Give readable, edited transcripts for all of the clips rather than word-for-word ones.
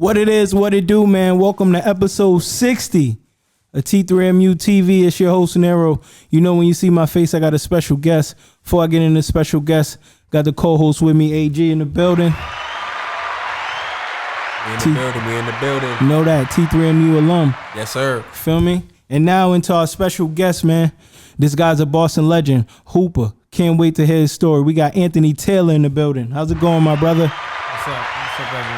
What it is, what it do, man. Welcome to episode 60 of T3MU TV. It's your host, Nero. You know, when you see my face, I got a special guest. Before I get into special guest, got the co-host with me, AG, in the building. We in the building. You know that, T3MU alum. Yes, sir. Feel me? And now into our special guest, man. This guy's a Boston legend, Hooper. Can't wait to hear his story. We got Anthony Taylor in the building. How's it going, my brother? What's up? What's up, everyone?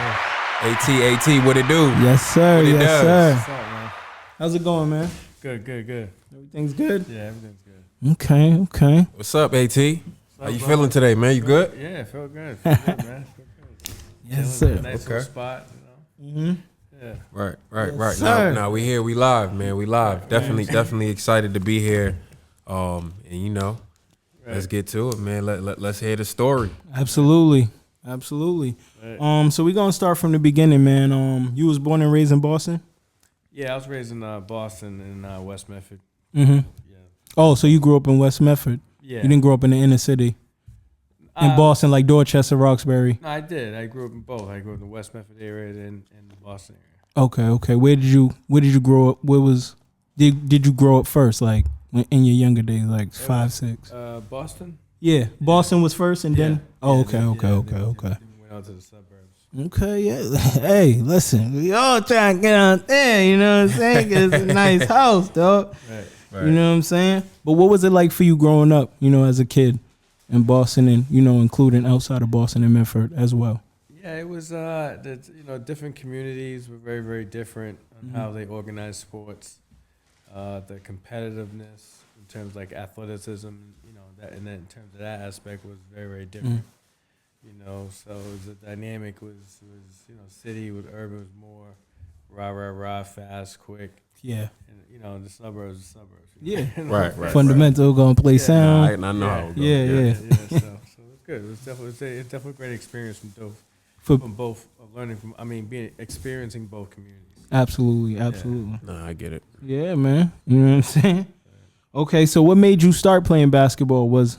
AT, what it do? Yes, sir. What it Yes, does. sir. What's up, man? How's it going, man? Good. Everything's good? Yeah, everything's good. Okay. What's up, AT? How you brother? feeling today, man? You good? Yeah, I feel good. Man. Feel good. Yes, Chilling in sir. a nice Okay. little spot, you know? Mm-hmm. Right. Yeah. Yes, sir. Now we here, we live, man. We live. Definitely excited to be here. And you know, let's get to it, man. Let's hear the story. Absolutely. Right. So we're gonna start from the beginning, man. You was born and raised in Boston? Yeah, I was raised in Boston in West Medford. Mm-hmm. Yeah. Oh, so you grew up in West Medford. Yeah. You didn't grow up in the inner city. In Boston, like Dorchester, Roxbury. No, I did. I grew up in both. I grew up in the West Medford area and the Boston area. Okay. Where did you grow up? Did you grow up first, like in your younger days, like 5, 6? Boston? Yeah, Boston was first, and then. Oh, okay. Then we went out to the suburbs. Okay, yeah. Hey, listen, we all trying to get out there, you know what I'm saying? 'Cause it's a nice house, dog. Right. You know what I'm saying? But what was it like for you growing up, you know, as a kid in Boston and, you know, including outside of Boston and Medford as well? Yeah, it was, different communities were very, very different on how they organize sports. The competitiveness in terms of like athleticism, you know, and then in terms of that aspect was very, very different. You know, so the dynamic was you know, city with urban was more rah, fast, quick. Yeah. And, you know, the suburbs. Yeah. Right. Fundamental, gonna play sound. I know how it goes. Yeah. So it was good. It was definitely a great experience from both of learning from. I mean, experiencing both communities. Absolutely. Nah, I get it. Yeah, man. You know what I'm saying? Okay, so what made you start playing basketball? Was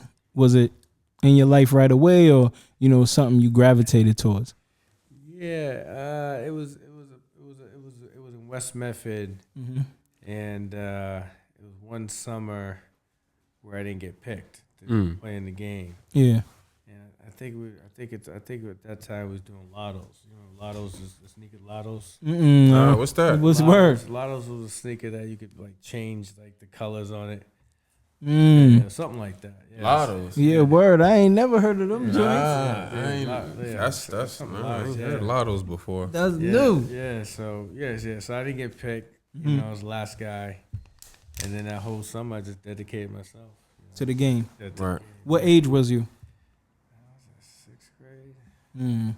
it in your life right away, or you know, something you gravitated towards? Yeah, it was in West Medford, and it was one summer where I didn't get picked to play in the game. Yeah. And I think at that time we was doing lottos. You know, lottos is the sneaker lottos. What's that? What's the word? Lottos was a sneaker that you could like change like the colors on it. Mm. Yeah, something like that. Yeah, Lottos. Yeah, word. I ain't never heard of them joints. Nah, I ain't. Yeah, That's something I ain't lottos, heard yeah. lottos before. That's Yeah, new. Yeah, so so I didn't get picked. You know, I was the last guy. And then that whole summer I just dedicated myself. To the game. Right. What age was you? I was in 6th grade. Mm.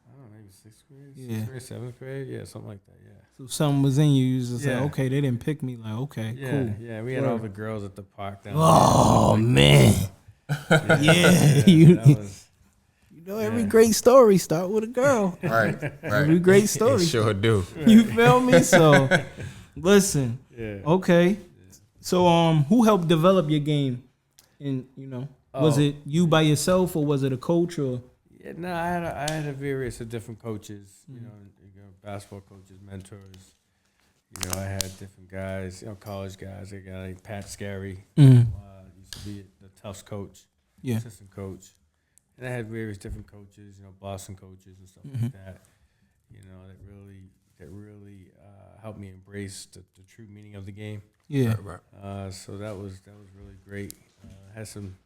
I don't know, maybe 6th grade, Yeah. 6th grade, 7th grade, yeah, something like that, yeah. So something was in you. You was just Yeah. like, okay, they didn't pick me. Like, okay, Yeah, cool. yeah, we had all the girls at the park down Oh there. man. Yeah, you that was, know every yeah. great story start with a girl. Right. Every great story. It sure do. You feel me? So listen. yeah. Okay. So who helped develop your game? And you know, was it you by yourself or was it a coach or? Yeah, no, I had a various of different coaches, you know, basketball coaches, mentors. You know, I had different guys, you know, college guys. I got like Pat Scarry, used to be the Tufts coach, Yeah. assistant coach. And I had various different coaches, you know, Boston coaches and stuff like that. You know, that really helped me embrace the true meaning of the game. Yeah. Right. So that was really great. I had some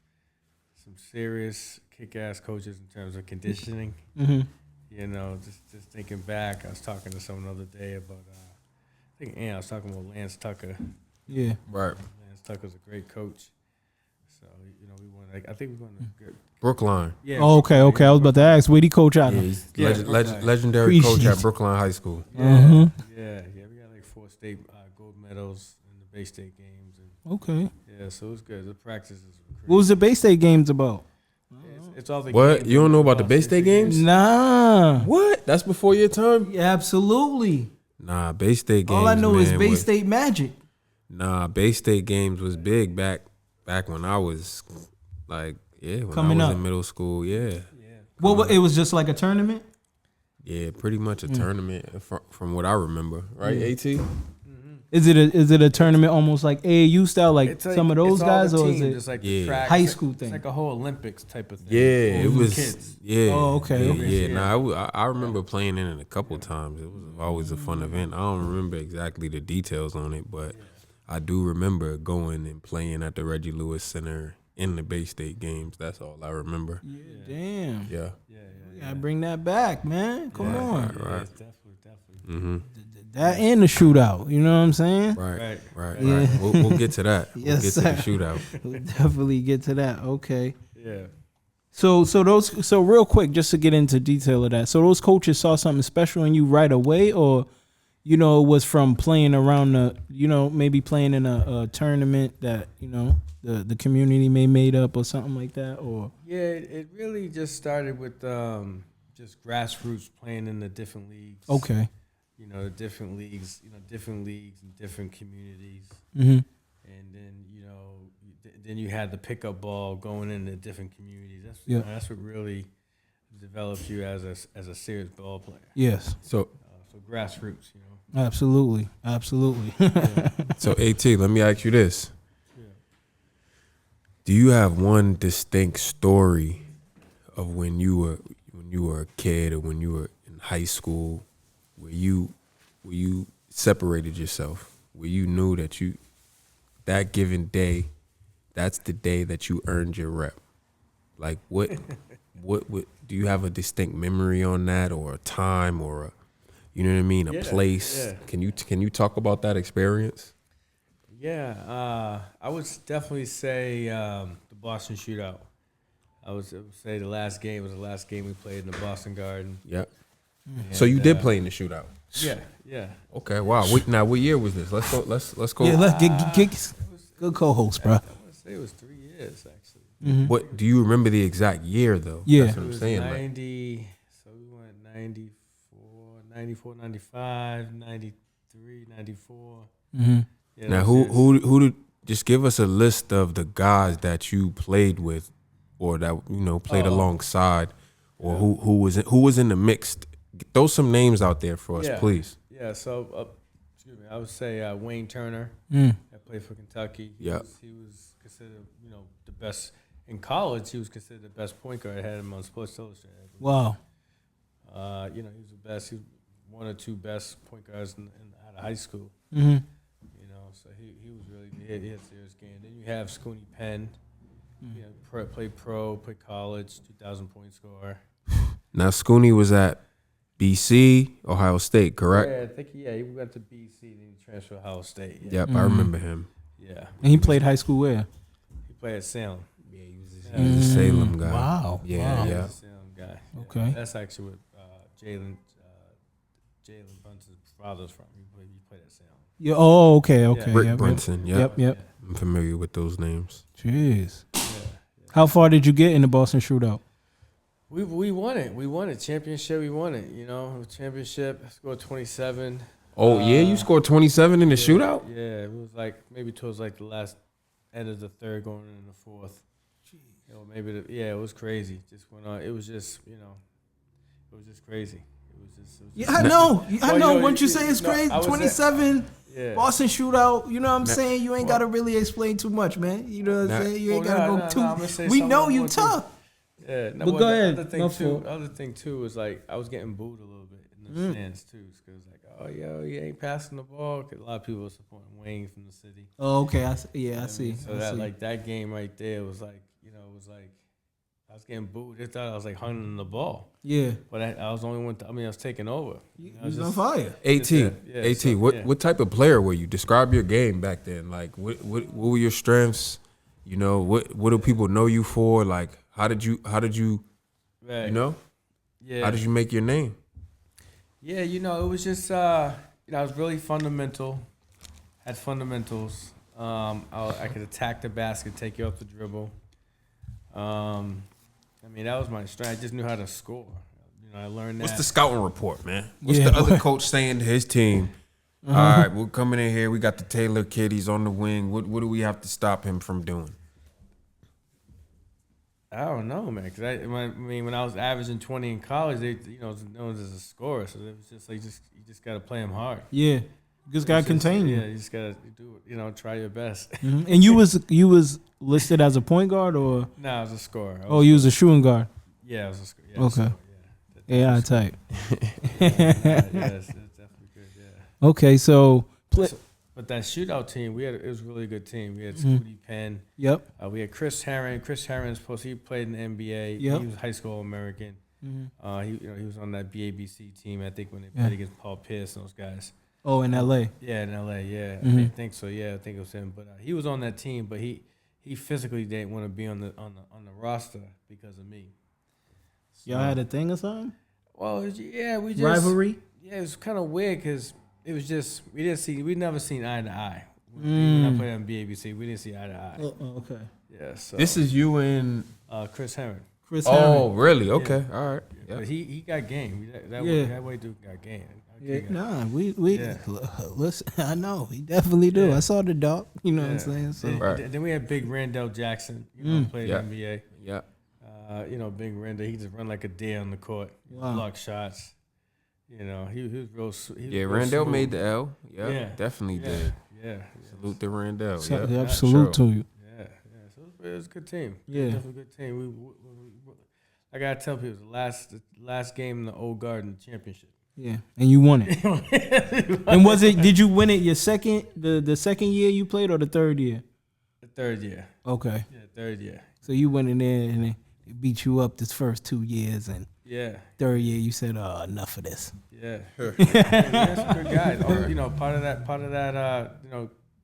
serious kick-ass coaches in terms of conditioning. You know, just thinking back, I was talking to someone the other day about, I was talking about Lance Tucker. Yeah. Right. Lance Tucker's a great coach. So, you know, we won. I think we won a good. Brookline. Yeah. Oh, okay. I was about to ask, where'd he coach out Yeah, of? he's Yeah, legendary coach Appreciate at Brookline High School. Mhm. Yeah. We got like 4 state gold medals in the Bay State games. And Okay. yeah, so it was good. The practices were crazy. What was the Bay State games about? It's all the What? games You don't know about the Boston Bay State games? Nah. What? That's before your time? Yeah, absolutely. Nah, Bay State games. All I know is man, Bay was- State Magic. Nah, Bay State games was big back when I was like, when Coming I was up. in middle school. Yeah. Well, it was just like a tournament. Yeah, pretty much a tournament from what I remember, right? At. Is it a tournament almost like AAU style, like It's some of those it's all guys, the or team, is just it like the Yeah. track. high It's school like, thing? It's like a whole Olympics type of thing. Yeah, it for was. kids. Yeah. Oh, okay, Yeah, okay. yeah. Yeah. Nah, I remember playing in it a couple times. It was always a fun event. I don't remember exactly the details on it, but I do remember going and playing at the Reggie Lewis Center in the Bay State games. That's all I remember. Yeah, damn. Yeah. We gotta bring that back, man. Come on. Right. It's definitely. Mm-hmm. That and the shootout. You know what I'm saying? Right. Yeah. We'll get to that. Yes, we'll get sir. to the shootout. We'll definitely get to that. Okay. Yeah. So real quick, just to get into detail of that. So those coaches saw something special in you right away, or it was from playing around maybe playing in a tournament that the community may made up or something like that, or Yeah, it really just started with just grassroots playing in the different leagues. okay. Different leagues and different communities. Mm-hmm. And then you had the pickup ball going into different communities. That's what really develops you as a serious ball player. Yes. So grassroots, Absolutely. So AT, let me ask you this. Do you have one distinct story of when you were a kid or when you were in high school where you separated yourself, where you knew that that given day, that's the day that you earned your rep? Like what do you have a distinct memory on that, or a time, or a place? Yeah. Can you talk about that experience? Yeah, I would definitely say the Boston Shootout. I would say the last game was the last game we played in the Boston Garden. Yep. And, So you did play in the shootout. Yeah. Okay. Wow. Now, what year was this? Let's go. Yeah, let's get good co-host, bro. I want to say it was 3 years actually. Mm-hmm. What do you remember the exact year though? Yeah. That's what It I'm was saying. 90. So we went 94, 95, 93, 94. Mm-hmm. Yeah, Now, those who years. did just give us a list of the guys that you played with, or that played alongside, or who was in the mix? Throw some names out there for us, please. Yeah. So excuse me. I would say Wayne Turner. That played for Kentucky. He was considered the best in college. He was considered the best point guard. I had him on Sports Illustrated. Wow. He was the best. He was one or two best point guards out of high school. Mm-hmm. So he was really he had a serious game. Then you have Scooney Penn. Played pro, played college, 2,000 point scorer. Now, Scooney was at BC, Ohio State, correct? Yeah, I think he went to BC, then he transferred to Ohio State. Yeah. Yep, I remember him. Yeah. And he played high school where? He played at Salem. Yeah, he was a Salem guy. Wow. Yeah, Wow. yeah. He was a Salem guy. Yeah. Okay. That's actually what Jalen Brunson's father's from. He played at Salem. Yeah. Oh, okay. Rick Yep, Brunson. Yep. I'm familiar with those names. Jeez. How far did you get in the Boston Shootout? We won it. We won it. Championship. We won it. Championship. Scored 27. Oh yeah, you scored 27 in the shootout. Yeah, it was like maybe towards like the last end of the third, going into the fourth. It was crazy. Just went on. It was just it was just crazy. Yeah, I know. I know. Once you say it's no, crazy, I was 27 Yeah. Boston Shootout. You know what I'm saying? You ain't got to really explain too much, man. You know what I'm saying? You ain't got to go too. I'm gonna say We something know you more tough. Yeah, no, But go ahead. The My fault. other thing too was like I was getting booed a little bit in the stands too, because it was like, oh you ain't passing the ball. 'Cause a lot of people were supporting Wayne from the city. Oh, okay. I see. So that game right there was like, it was like I was getting booed. They thought I was like hunting the ball, Yeah. but I was the only one. I was taking over. You I was was on just- fire. AT, what type of player were you? Describe your game back then. Like, what were your strengths? What do people know you for? Like, how did you Right. Yeah. How did you make your name? Yeah, it was just I was really fundamental. Had fundamentals. I could attack the basket, take you off the dribble. That was my strength. I just knew how to score. I learned that. What's the scouting report, man? What's Yeah, the other boy. coach saying to his team? All right, we're coming in here. We got the Taylor kid. He's on the wing. What do we have to stop him from doing? I don't know, man. Cause when I was averaging 20 in college, they was known as a scorer, so it was just like you just gotta play him hard. Yeah, just gotta contain you. Yeah, you just gotta do it. Try your best. Mm-hmm. And you was listed as a point guard or? No, I was a scorer. You was a shooting guard. Yeah, I was a scorer. Yeah, Okay. Yeah, type. Yeah, it's definitely good. Yeah. Okay, so. But that shootout team, it was a really good team. We had Scooty Penn. Yep. We had Chris Herron. Chris Herron's he played in the NBA. Yep. He was a high school American. Mm-hmm. He was on that BABC team. I think when they played against Paul Pierce and those guys. Oh, in LA. Yeah, in LA. Yeah, Mm-hmm. I think so. Yeah, I think it was him. But he was on that team, but he physically didn't want to be on the roster because of me. So, Y'all had a thing or something? Well, yeah, we just rivalry. Yeah, it was kind of weird because it was just we never seen eye to eye. When I played on BABC, we didn't see eye to eye. Oh, okay. Yeah. So This is you and. Chris Herron. Chris Herron. Oh, really? Okay. All right. Yeah. But he got game. That way dude got game. Yeah, we listen. I know he definitely do. I saw the dog. You know what I'm saying? So Then we had Big Randall Jackson. Played in the NBA. Yeah. Big Randall. He just run like a deer on the court. Wow. Block shots. He was real. Randall smooth. made the L. Yep, Yeah, definitely did. Yeah. Salute to Randall. Absolute to you. Yeah. So it was a good team. Yeah. Definitely a good team. I gotta tell people, it was the last game in the Old Garden championship. Yeah, and you won it. And did you win it your second, the second year you played or the third year? The third year. Okay. Yeah, third year. So you went in there and they beat you up this first 2 years, and third year you said, enough of this. Yeah. That's a good guy. Part of that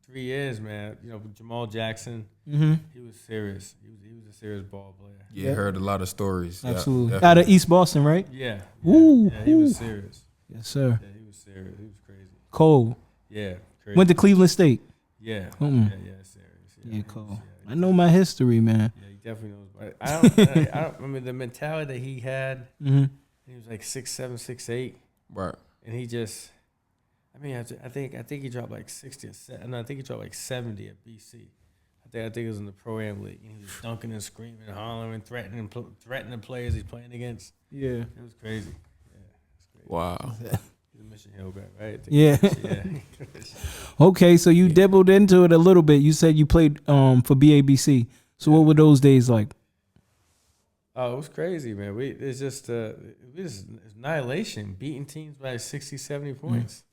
3 years, man. Jamal Jackson. Mm-hmm. He was serious. He was a serious ball player. Yeah, heard a lot of stories. Absolutely. Yeah, Out of East Boston, right? Yeah. Ooh. Yeah, he was serious. Yes, sir. Yeah, he was serious. He was crazy. Cold. Yeah. Crazy. Went to Cleveland State. Yeah. Mm. Yeah, serious. Yeah, cool. I know my history, man. Yeah, he definitely knows. But I mean, the mentality that he had. Mm-hmm. He was like 6'7", 6'8", Right. and he just. I mean, I think he dropped like 60 or 70. No, I think he dropped like 70 at BC. I think it was in the Pro-Am League. And he was dunking and screaming, and hollering, threatening players he's playing against. Yeah. It was crazy. Yeah, it was crazy. Wow. He's a Mission Hill guy, right? Yeah. Yeah. Okay, so you dabbled into it a little bit. You said you played for BABC. So what were those days like? Oh, it was crazy, man. It's just annihilation, beating teams by 60, 70 points.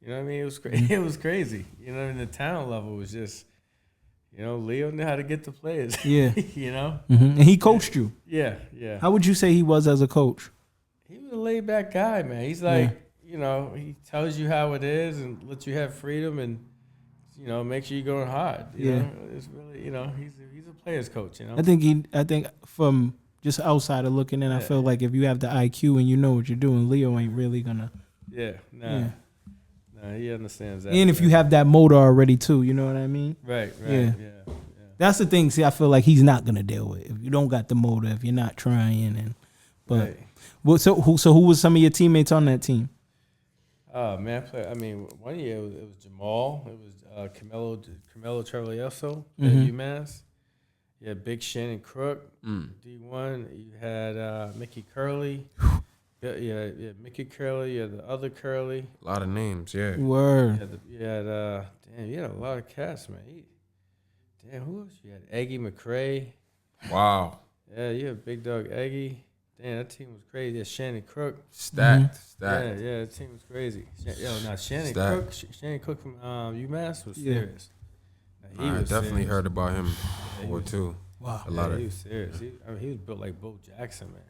You know what I mean? It was crazy. It was crazy. You know, and the talent level was just, Leo knew how to get the players. Yeah. Mm-hmm. And he coached you. Yeah. How would you say he was as a coach? He was a laid back guy, man. He's like, he tells you how it is and lets you have freedom and, make sure you're going hard. You know? It's really, he's a player's coach, I think from just outside of looking in, I feel like if you have the IQ and you know what you're doing, Leo ain't really gonna. Yeah. Nah, he understands that. And if you have that motor already too, you know what I mean? Right. Yeah. That's the thing. See, I feel like he's not gonna deal with if you don't got the motor, if you're not trying. So who was some of your teammates on that team? Oh man, one year it was Jamal. It was Carmelo Treviglioso at UMass. You had Big Shannon Crook, D1. You had Mickey Curley. Yeah, Mickey Curley. You had the other Curley. A lot of names, yeah. Word. You had a lot of cats, man. Who else? You had Eggie McCrae. Wow. Yeah, you had Big Dog Eggie. Damn, that team was crazy. Yeah, Shannon Crook. Stacked. Yeah, that team was crazy. Shannon Crook from UMass was serious. I definitely heard about him before too. Wow. He was serious. He was built like Bo Jackson, man.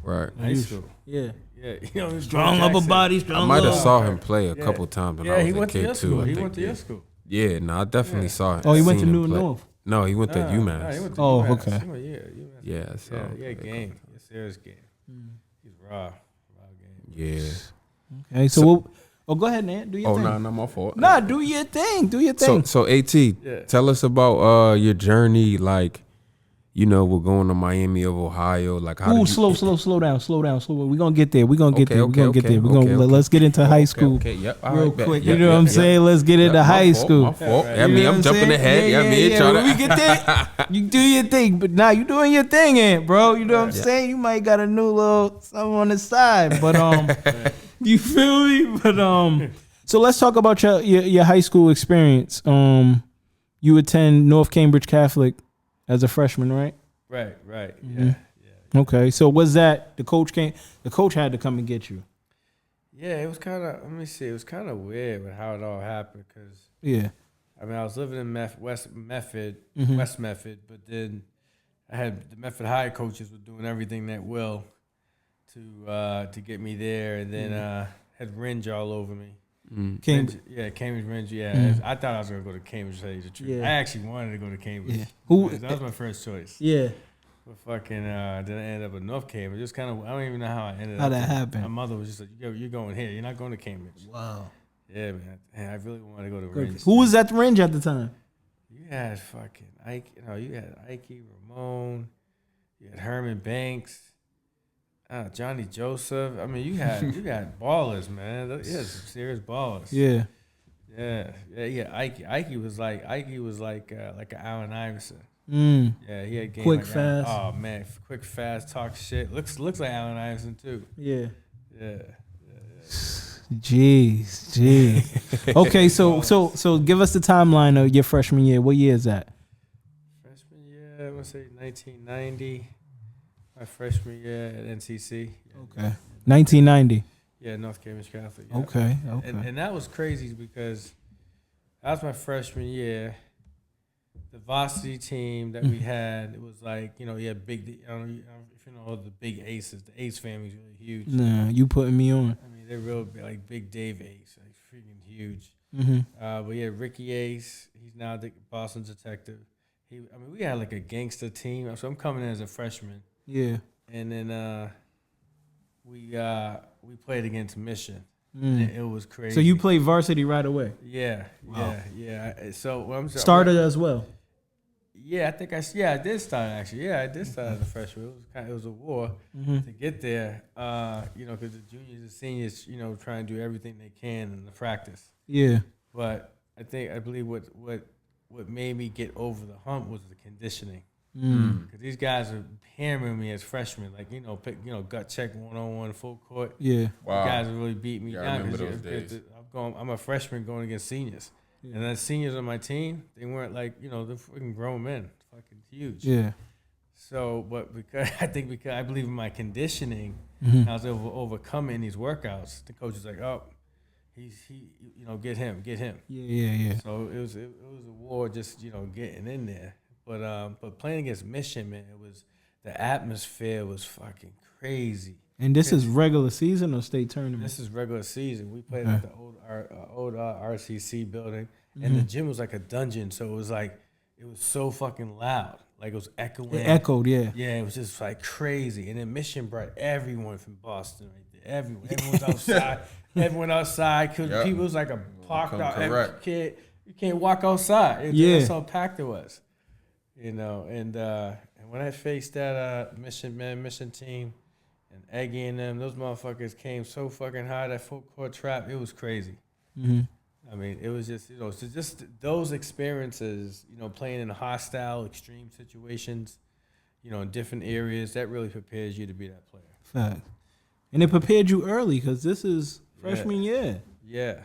Right. High school. Yeah. He was Strong upper body, I might have saw him play a couple times when I was a kid too. He went to your school. Yeah, I definitely saw him. Oh, he went to New North. No, he went to UMass. He went to UMass. UMass. Okay. Yeah, so Yeah, game. Serious game. He's raw game. Yeah. Okay, so go ahead, Nat. Do your thing. Not my fault. Nah, do your thing. Do your thing. So AT, tell us about your journey, like we're going to Miami of Ohio. Like, how Ooh, did you, slow down. We're gonna get there. We're gonna get there. okay. Let's get into high school Okay, yep. All real right, bet. quick. Yep, You know what I'm saying? Let's get into high school. My fault. Right. Yeah, You me, know I'm what jumping saying? ahead. Yeah, me, When we get there, you do your thing. But now you doing your thing, bro. You know what I'm saying? You might got a new little something on the side, but you feel me? But so let's talk about your high school experience. You attend North Cambridge Catholic as a freshman, right? Right. Mm-hmm. Yeah. Okay, so was that the coach came? The coach had to come and get you. Yeah, it was kind of. Let me see. It was kind of weird with how it all happened because Yeah. I mean I was living in West Medford, but then I had the Medford High coaches were doing everything that will to get me there, and then had Ringe all over me. Cambridge. Cambridge Ringe. Yeah, I thought I was gonna go to Cambridge. To tell you the truth, Yeah. I actually wanted to go to Cambridge. Yeah. Who? That was my first choice. Yeah. But fucking, then I ended up at North Cambridge. Just kind of, I don't even know how I ended How up. that there. happened? My mother was just like, you're going here. You're not going to Cambridge. Wow. Yeah, man. I really wanted to go to Ringe. Who was at the Ringe at the time? You had fucking Ike. You had Ike, Ramon. You had Herman Banks. Johnny Joseph. I mean, you had ballers, man. You had some serious ballers. Yeah. Yeah. Ike was like an Allen Iverson. Yeah, he had game Quick, like fast. Oh man, quick, fast, talk shit. Looks like Allen Iverson too. Yeah. Yeah. Jeez. Okay, so give us the timeline of your freshman year. What year is that? Freshman year, I'm gonna say 1990. My freshman year at NCC. Okay. 1990. Yeah, North Cambridge Catholic. Yeah. Okay. And that was crazy because that was my freshman year. The varsity team that we had, it was like, you had big, I don't know if you know the big aces. The Ace family's really huge. Nah, you putting me on. I mean, they're real big, like Big Dave Ace, like freaking huge. Mm-hmm. But yeah, Ricky Ace, he's now the Boston detective. We had like a gangster team. So I'm coming in as a freshman. Yeah. And then we played against Mission. Mm. It was crazy. So you played varsity right away? Yeah, Wow. yeah. So what I'm saying, Started as well? Yeah, I think I did start actually. Yeah, I did start as a freshman. It was a war to get there. Because the juniors and seniors, trying to do everything they can in the practice. Yeah. But I believe what made me get over the hump was the conditioning. Because these guys are hammering me as freshmen, like gut check 1-on-1 full court. Yeah. Wow. The guys have really beat me Yeah, I down. remember those days. I'm a freshman going against seniors. Yeah. And then seniors on my team, they weren't like, they're freaking grown men, fucking huge. Yeah. So, but because I believe in my conditioning, I was able to overcome it in these workouts. The coach was like, oh, he get him. Yeah. So it was a war just, getting in there. But playing against Mission, man, the atmosphere was fucking crazy. And this is regular season or state tournament? This is regular season. We played at the old RCC building, and the gym was like a dungeon. So it was so fucking loud. Like it was echoing. It echoed, yeah. Yeah, it was just like crazy. And then Mission brought everyone from Boston right there. Everyone's outside. Everyone outside. Cause people, it was like a parked out. You can't walk outside. That's how packed it was. And when I faced that Mission team, and Eggy and them, those motherfuckers came so fucking high, that full court trap, it was crazy. I mean, it was just, so just those experiences, playing in hostile, extreme situations, in different areas, that really prepares you to be that player. Fact. And it prepared you early because this is freshman year. Yeah.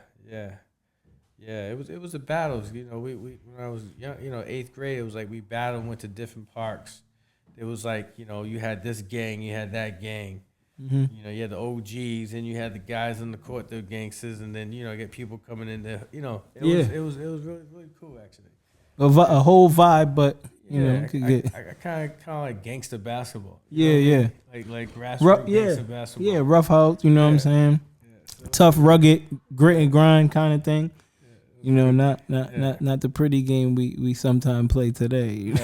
It was a battle. We when I was young, 8th grade, it was like we battled, went to different parks. It was like, you had this gang, you had that gang. You had the OGs, and you had the guys on the court, the gangsters, and then get people coming in there. It was really really cool actually. A whole vibe, but I kind of like gangster basketball. Yeah. Like grassroots gangster basketball. Yeah, rough house. You know what I'm saying? So, tough, rugged, grit and grind kind of thing. Not the pretty game we sometimes play today.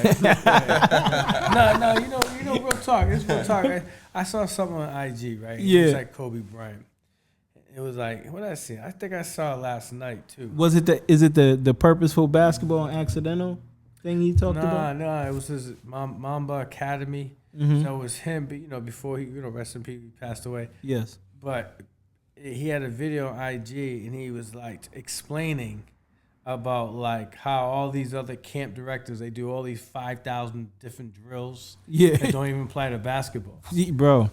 No, real talk. It's real talk. I saw something on IG, right? Yeah. It was like Kobe Bryant. It was like, what did I see? I think I saw it last night too. Is it the purposeful basketball and accidental? thing he talked about? Nah, it was his Mamba Academy. Mm-hmm. So it was him, but before he, rest in peace, he passed away. Yes. But he had a video on IG, and he was like explaining about like how all these other camp directors, they do all these 5,000 different drills that don't even apply to basketball. Bro.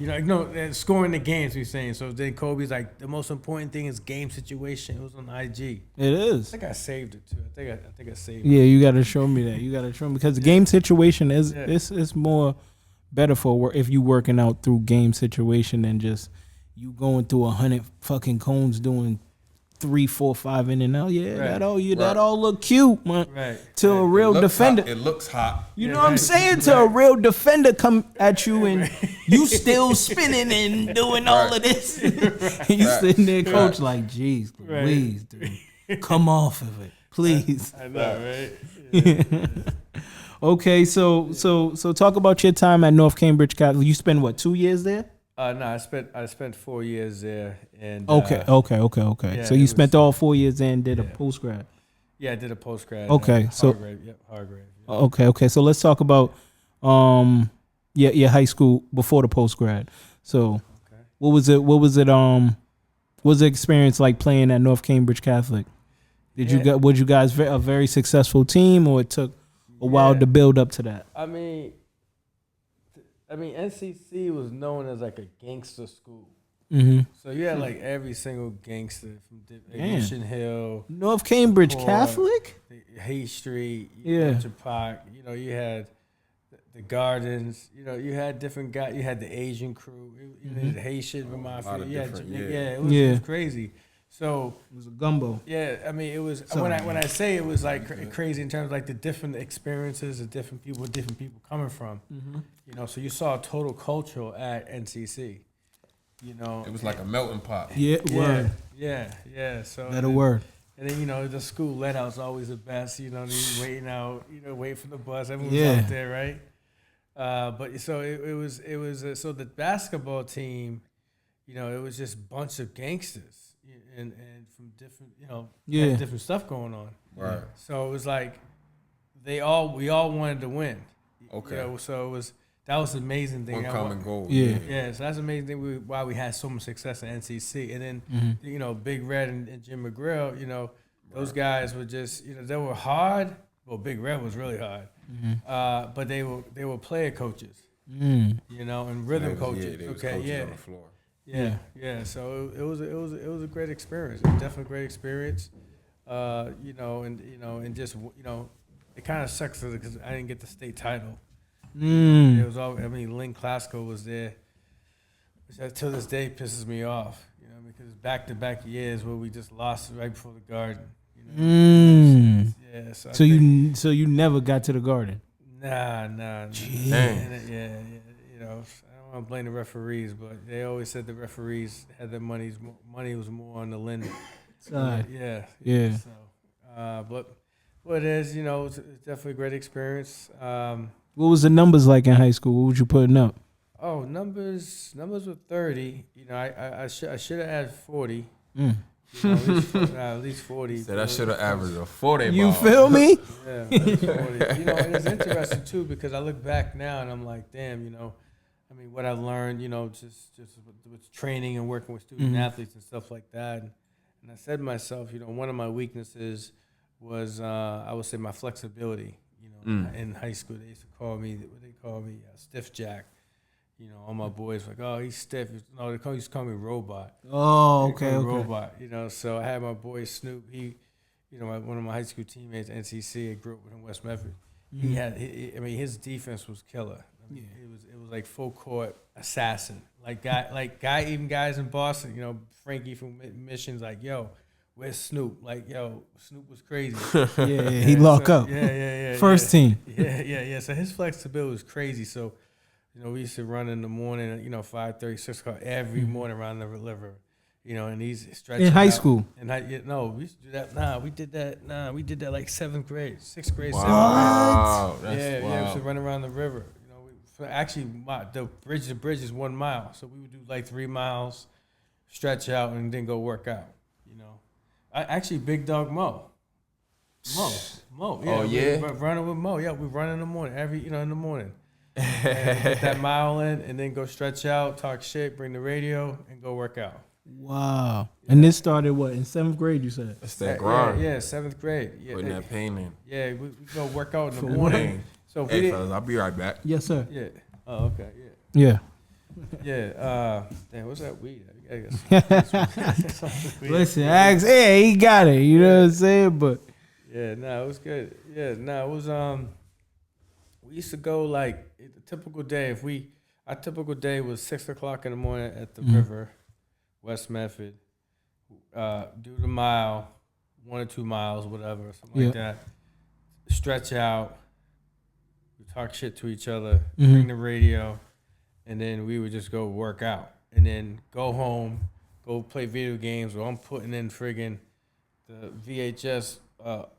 Scoring the games, he's saying. So then Kobe's like, the most important thing is game situation. It was on IG. It is. I think I saved it too. I think I saved it. Yeah, you got to show me that. You got to show me because the game situation is it's more better for if you working out through game situation than just you going through 100 fucking cones doing 3, 4, 5 in and out. Yeah, Right. that all look cute, man. Right. To a real defender. It looks hot. You know what I'm saying? To a real defender come at you and you still spinning and doing all of this. You sitting there, coach, like, geez, please, dude. Come off of it. Please. I know, right? Okay, so talk about your time at North Cambridge Catholic. You spent what, 2 years there? No, I spent 4 years there, and Okay. yeah, So you spent all 4 years there and did a post grad. Yeah, I did a post grad. Okay, so Hargrave. Okay. So let's talk about your high school before the post grad. So what was it? What was the experience like playing at North Cambridge Catholic? Was you guys a very successful team, or it took a while to build up to that? I mean, NCC was known as like a gangster school. Mm-hmm. So you had like every single gangster from Mission Hill, North Cambridge Port, Catholic, Hay Street, Park. You had the Gardens. You had different guys. You had the Asian crew. You had the Haitian Mafia. It was crazy. So it was a gumbo. Yeah, I mean, it was when I say it was like crazy in terms of like the different experiences of different people coming from. Mm-hmm. So you saw a total culture at NCC. It was like a melting pot. Word. Yeah. So Better word. And then the school let out's always the best. You waiting out. Wait for the bus. Everyone's out there, right? But so it was so the basketball team, it was just a bunch of gangsters. And from different, had different stuff going on. Right. So it was like we all wanted to win. Okay. So that was the amazing thing. One common goal. Yeah. So that's the amazing thing why we had so much success in NCC. And then Big Red and Jim McGrail, those guys were just they were hard. Well, Big Red was really hard. Mm-hmm. But they were player coaches. And rhythm coaches. They was coaches on the floor. Yeah. So it was a great experience. It was definitely a great experience. And just it kind of sucks because I didn't get the state title. It was all. Lynn Klasko was there, which to this day pisses me off. Because back-to-back years where we just lost right before the Garden. Yeah. So you never got to the Garden. Nah. Jeez. Yeah. I don't want to blame the referees, but they always said the referees had their money was more on the Lynn side. Yeah. So, but it is, it's definitely a great experience. What was the numbers like in high school? What was you putting up? Oh, numbers were 30. I should have added 40. At least 40. Said I should have averaged a 40 ball. You feel me? Yeah, 40. And it's interesting too because I look back now and I'm like, damn, what I learned, just with training and working with student athletes and stuff like that. And I said to myself, one of my weaknesses was, I would say, my flexibility. In high school, they used to call me, Stiff Jack. All my boys were like, oh, he's stiff. No, they used to call me Robot. Oh, okay. Robot. So I had my boy Snoop. He, one of my high school teammates, NCC, I grew up with in West Memphis. His defense was killer. It was like full court assassin. Even guys in Boston, Frankie from Mission's like, yo, where's Snoop? Snoop was crazy. He lock up. Yeah. First team. Yeah. So his flexibility was crazy. So, we used to run in the morning, 5:30, 6 o'clock every morning around the river. And he's stretching in high out. school. No, we used to do that. We did that like 7th grade, 6th grade. Wow. 7th grade. Yeah. We used to run around the river. The bridge is 1 mile, so we would do like 3 miles, stretch out, and then go work out. Big Dog Mo. Mo. Oh, yeah? We running with Mo. Yeah, we run in the morning. In the morning. And get that mile in, and then go stretch out, talk shit, bring the radio, and go work out. Wow. Yeah. And this started what, in 7th grade, you said? That's that grind. Yeah, 7th grade. Yeah, Putting that pain in. Yeah, we go work out in the morning. So if hey, fellas, I'll be right back. Yes, sir. Yeah. Oh, okay. Yeah. Yeah. Damn, what's that weed? I guess. Listen, ask, hey, he got it. You know what I'm saying? But yeah, it was good. Yeah, it was we used to go like a typical day. Our typical day was 6 o'clock in the morning at the river, West Medford. Do the mile, 1 or 2 miles, whatever, something like that. Stretch out. We talk shit to each other. Bring the radio, and then we would just go work out, and then go home, go play video games. Or I'm putting in friggin' the VHS. What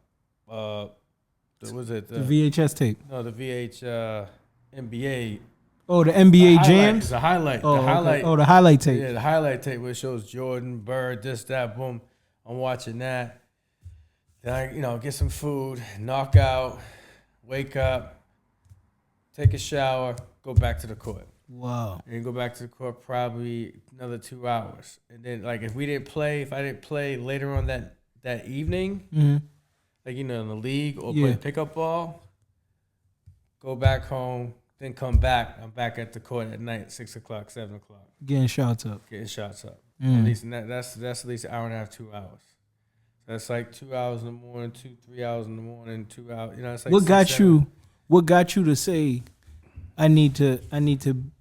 was it? The VHS tape. No, the NBA. Oh, the NBA jams? The highlight. Oh, the highlight. Okay. Oh, the highlight tape. Yeah, the highlight tape where it shows Jordan, Bird, this, that, boom. I'm watching that. Then I, get some food, knock out, wake up, take a shower, go back to the court. Wow. And go back to the court probably another 2 hours. And then, if I didn't play later on that evening, in the league or play pickup ball, go back home, then come back. I'm back at the court at night, 6 o'clock, 7 o'clock. Getting shots up. At least that's at least an hour and a half, 2 hours. So that's like 2 hours in the morning, 3 hours in the morning, 2 hours. It's like what got you to say, I need to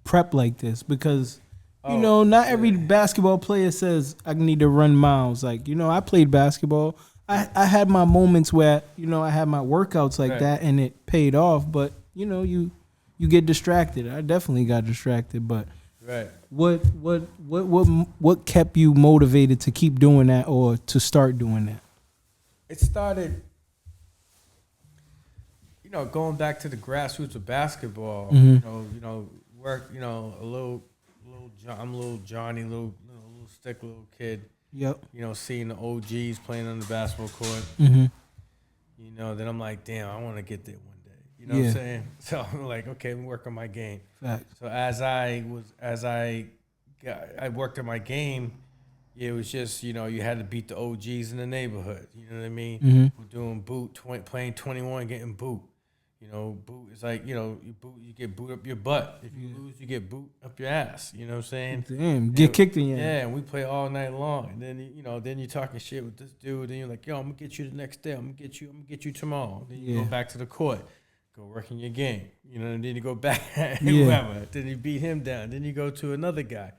prep like this? Because not every basketball player says I need to run miles. I played basketball. I had my moments where I had my workouts like that, and it paid off. But you get distracted. I definitely got distracted. But what kept you motivated to keep doing that or to start doing that? It started, going back to the grassroots of basketball. Work. A little. I'm a little Johnny, little kid. Yep. Seeing the OGs playing on the basketball court. Then I'm like, damn, I want to get there one day. You know what I'm saying? So I'm like, okay, I'm working on my game. Fact. So as I worked on my game, it was just, you had to beat the OGs in the neighborhood. You know what I mean? We're doing playing 21, getting boot. Boot is like, you get boot up your butt. If you lose, you get boot up your ass. You know what I'm saying? Damn, get kicked in your ass. Yeah, and we play all night long. And then, then you're talking shit with this dude. Then you're like, yo, I'm going to get you the next day. I'm going to get you tomorrow. Then you go back to the court. Go work in your game. And then you go back at whoever. Then you beat him down. Then you go to another guy.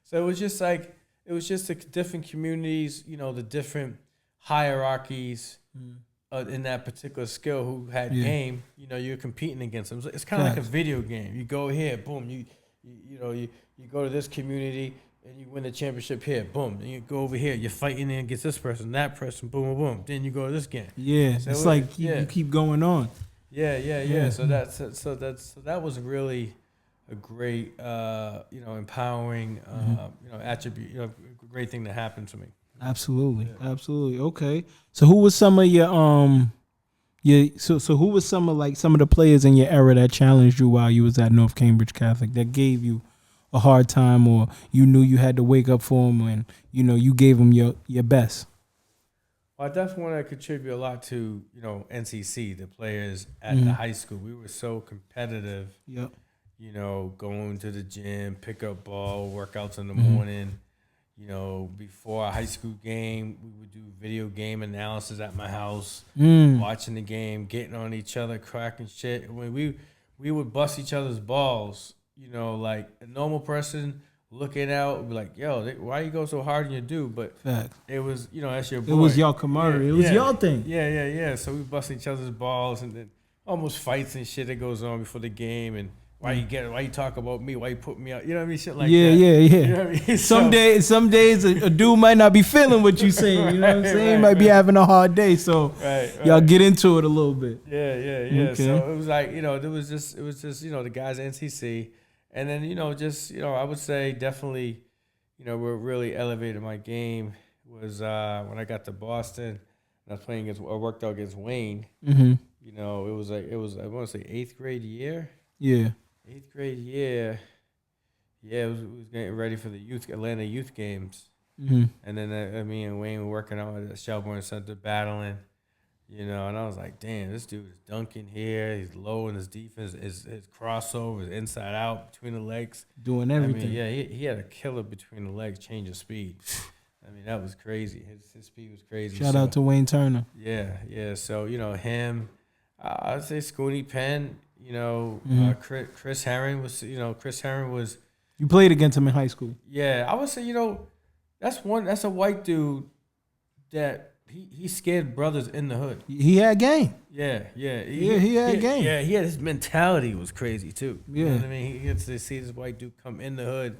So it was just the different communities, the different hierarchies. In that particular skill who had game, you're competing against them. So it's kind of like a video game. You go here, boom, you go to this community and you win the championship here, boom. Then you go over here, you're fighting in against this person, that person, boom, boom, boom. Then you go to this game. Yeah, so it's like you keep going on. Yeah. So that was really a great, empowering, attribute, great thing that happened to me. Absolutely. Okay. So who was some of your so who was some of the players in your era that challenged you while you was at North Cambridge Catholic, that gave you a hard time, or you knew you had to wake up for them and you gave them your best? Well, I definitely want to contribute a lot to NCC, the players at the high school. We were so competitive. Yep. Going to the gym, pick up ball, workouts in the morning. Before a high school game, we would do video game analysis at my house, watching the game, getting on each other, cracking shit. When we would bust each other's balls, like a normal person looking out would be like, yo, why you go so hard in your dude? But it was, that's your boy. It was y'all camaraderie. It was y'all thing. Yeah. So we bust each other's balls, and then almost fights and shit that goes on before the game, and why you talk about me? Why you put me out? You know what I mean? Shit like that. Yeah. You know what I mean? Some days a dude might not be feeling what you saying. You know what I'm saying? He might be having a hard day. So y'all get into it a little bit. Yeah. Okay. So it was like, it was just the guys at NCC, and then I would say definitely, what really elevated my game was when I got to Boston. I was playing against, I worked out against Wayne. Mm-hmm. You know, it was I want to say 8th grade year. Yeah. 8th grade year. Yeah, it was getting ready for the Atlanta youth games. Mm-hmm. And then me and Wayne were working out at the Shelburne Center battling. You know, and I was like, damn, this dude is dunking here. He's low in his defense. His crossover is inside out between the legs. Doing everything. I mean, yeah, he had a killer between the legs, change of speed. I mean, that was crazy. His speed was crazy. Shout out to Wayne Turner. Yeah. So, you know, him, I'd say Scooney Penn, you know, Chris Herring was, You played against him in high school. yeah, I would say, you know, that's a white dude that he scared brothers in the hood. He had game. Yeah. He had game. Yeah, he had his mentality was crazy too. Yeah. You know what I mean? He gets to see this white dude come in the hood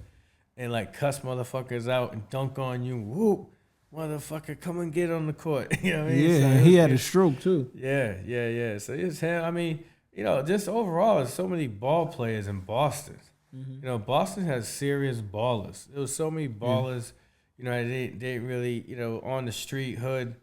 and like cuss motherfuckers out and dunk on you. Whoop, motherfucker, come and get on the court. You know what I mean? Yeah, So he had a stroke too. Yeah. So it's him. I mean, you know, just overall, there's so many ball players in Boston. Mm-hmm. You know, Boston has serious ballers. There was so many ballers. You know, they really, you know, on the street, hood,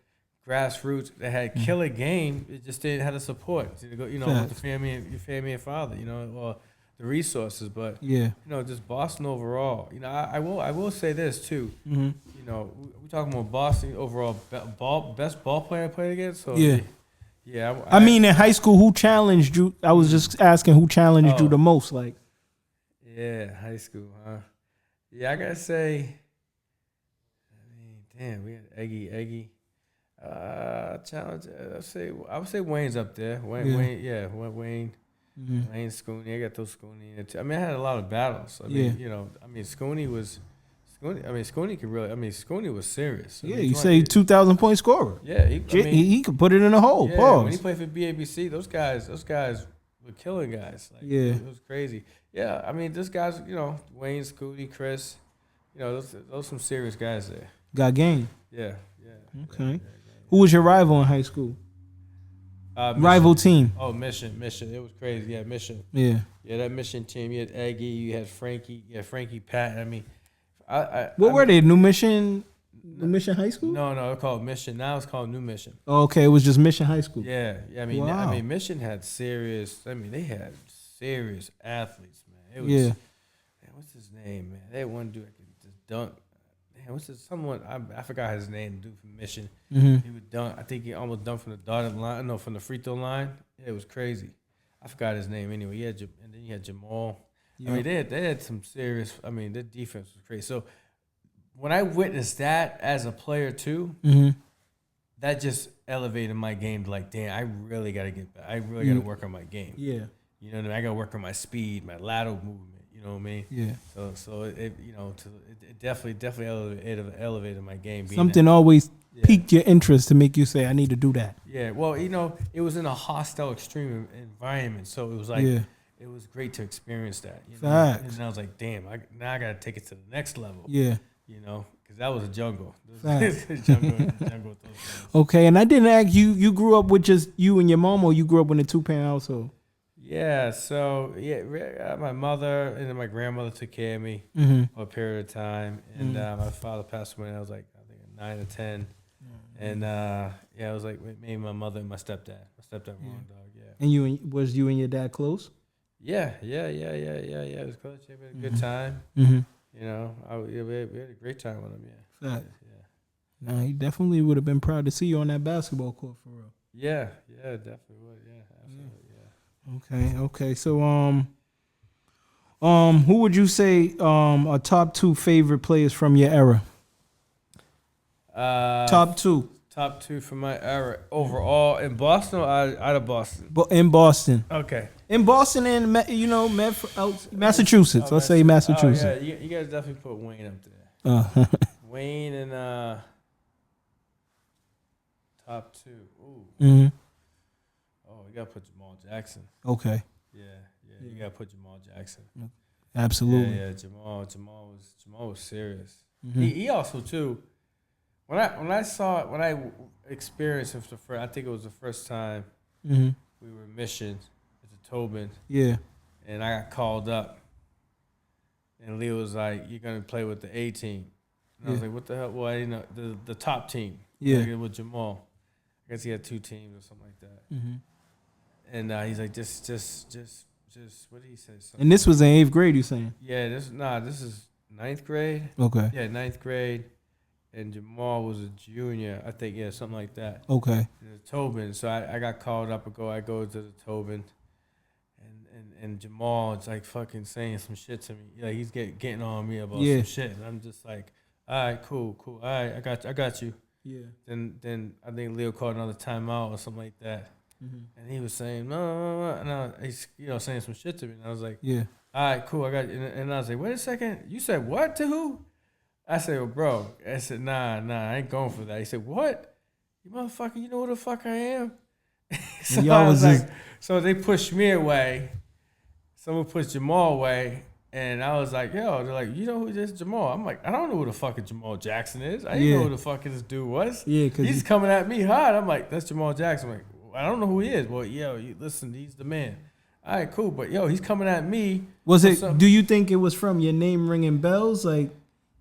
grassroots. They had killer game. It just didn't have the support. To go, you know, with the family and father. You know, or the resources. But you know, just Boston overall. You know, I will say this too. Mm-hmm. You know, we talking about Boston overall best ball player I played against. So yeah. I mean, in high school, who challenged you? I was just asking who challenged you the most. Like, yeah, high school, huh? Yeah, I gotta say. Damn, we had Eggy. Challenge. I would say Wayne's up there. Wayne. Wayne, Scooney. I got those Scooney in it too. I mean, I had a lot of battles. I mean, you know, Scooney could really. Scooney was serious. you say 2,000 point scorer. Yeah, he could put it in a hole. Yeah, Pause. when he played for BABC, those guys were killing guys. Like, it was crazy. Yeah, I mean, those guys, you know, Wayne, Scooney, Chris, you know, those some serious guys there. Got game. Yeah. Okay. Yeah. Who was your rival in high school? Rival team. Oh, Mission. It was crazy. Yeah, Mission. Yeah, that Mission team. You had Eggy. You had Frankie. You had Frankie Patton. I mean, what were they? New Mission High School? No, they're called Mission. Now it's called New Mission. Oh, okay, it was just Mission High School. Yeah. I mean, Wow. Mission had serious. I mean, they had serious athletes, man. It was. Yeah. Man, what's his name, man? They had one dude that could just dunk. What's his someone? I forgot his name. Dude from Mission. Mm-hmm. He would dunk. I think he almost dunked from the dotted line. No, from the free throw line. Yeah, it was crazy. I forgot his name anyway. He had and then you had Jamal. Yeah. I mean, they had some serious. I mean, their defense was crazy. So when I witnessed that as a player too, that just elevated my game. To like, damn, I really got to get back. I really got to work on my game. Yeah. You know what I mean? I got to work on my speed, my lateral movement. You know what I mean? Yeah. So it you know it definitely elevated my game. Something always piqued your interest to make you say, I need to do that. Yeah. Well, you know, it was in a hostile, extreme environment, so it was like it was great to experience that. You know? Facts. And I was like, damn, now I got to take it to the next level. Yeah. You know, because that was a jungle. Facts. jungle with those guys. Okay, and I didn't ask you. You grew up with just you and your mom, or you grew up in a 2-parent household? Yeah, so my mother and then my grandmother took care of me for a period of time, and my father passed away when I was like I think 9 or 10, and it was like me, my mother, and my stepdad. Ron Dog. Yeah. And you and your dad close? Yeah. It was close. We had a good time. Mm-hmm. You know, we had a great time with him. Yeah. Fact. Yeah. No, he definitely would have been proud to see you on that basketball court for real. Yeah, definitely would. Yeah, absolutely. Yeah. Okay. So, who would you say are top 2 favorite players from your era? Top 2. Top 2 from my era overall in Boston or out of Boston? In Boston. Okay. In Boston and Massachusetts. Let's say Massachusetts. Oh, yeah, you guys definitely put Wayne up there. Wayne and top 2. Ooh. Mm-hmm. Oh, you gotta put Jamal Jackson. Okay. Yeah. You gotta put Jamal Jackson. Absolutely. Yeah. Jamal was serious. Mm-hmm. He also too. When I experienced him for the first, I think it was the first time we were in Mission at the Tobin. Yeah. And I got called up, and Leo was like, "You're gonna play with the A team." And I was like, "What the hell?" Well, you know, the top team. Yeah. Like, with Jamal. I guess he had 2 teams or something like that. Mm-hmm. And he's like, just, what did he say? Something. And this was in 8th grade, you saying? Yeah, this is 9th grade. Okay. Yeah, 9th grade. And Jamal was a junior, I think, yeah, something like that. Okay. In the Tobin. So I got called up I go to the Tobin. And Jamal is like fucking saying some shit to me. Like he's getting on me about some shit. And I'm just like, all right, cool. All right, I got you. Yeah. Then I think Leo called another timeout or something like that. Mm-hmm. And he was saying, no. And he's, saying some shit to me. And I was like, Yeah. all right, cool. I got you. And I was like, wait a second. You said what to who? I said, well, bro. I said, nah, I ain't going for that. He said, what? You motherfucker, you know who the fuck I am? So y'all I was was like, so they pushed me away. Someone pushed Jamal away. And I was like, yo, they're like, you know who this Jamal? I'm like, I don't know who the fucking Jamal Jackson is. I didn't know who the fuck this dude was. Yeah, because he's coming at me hard. I'm like, that's Jamal Jackson. I'm like, I don't know who he is. Well, listen, he's the man. All right, cool. But he's coming at me. Do you think it was from your name ringing bells? Like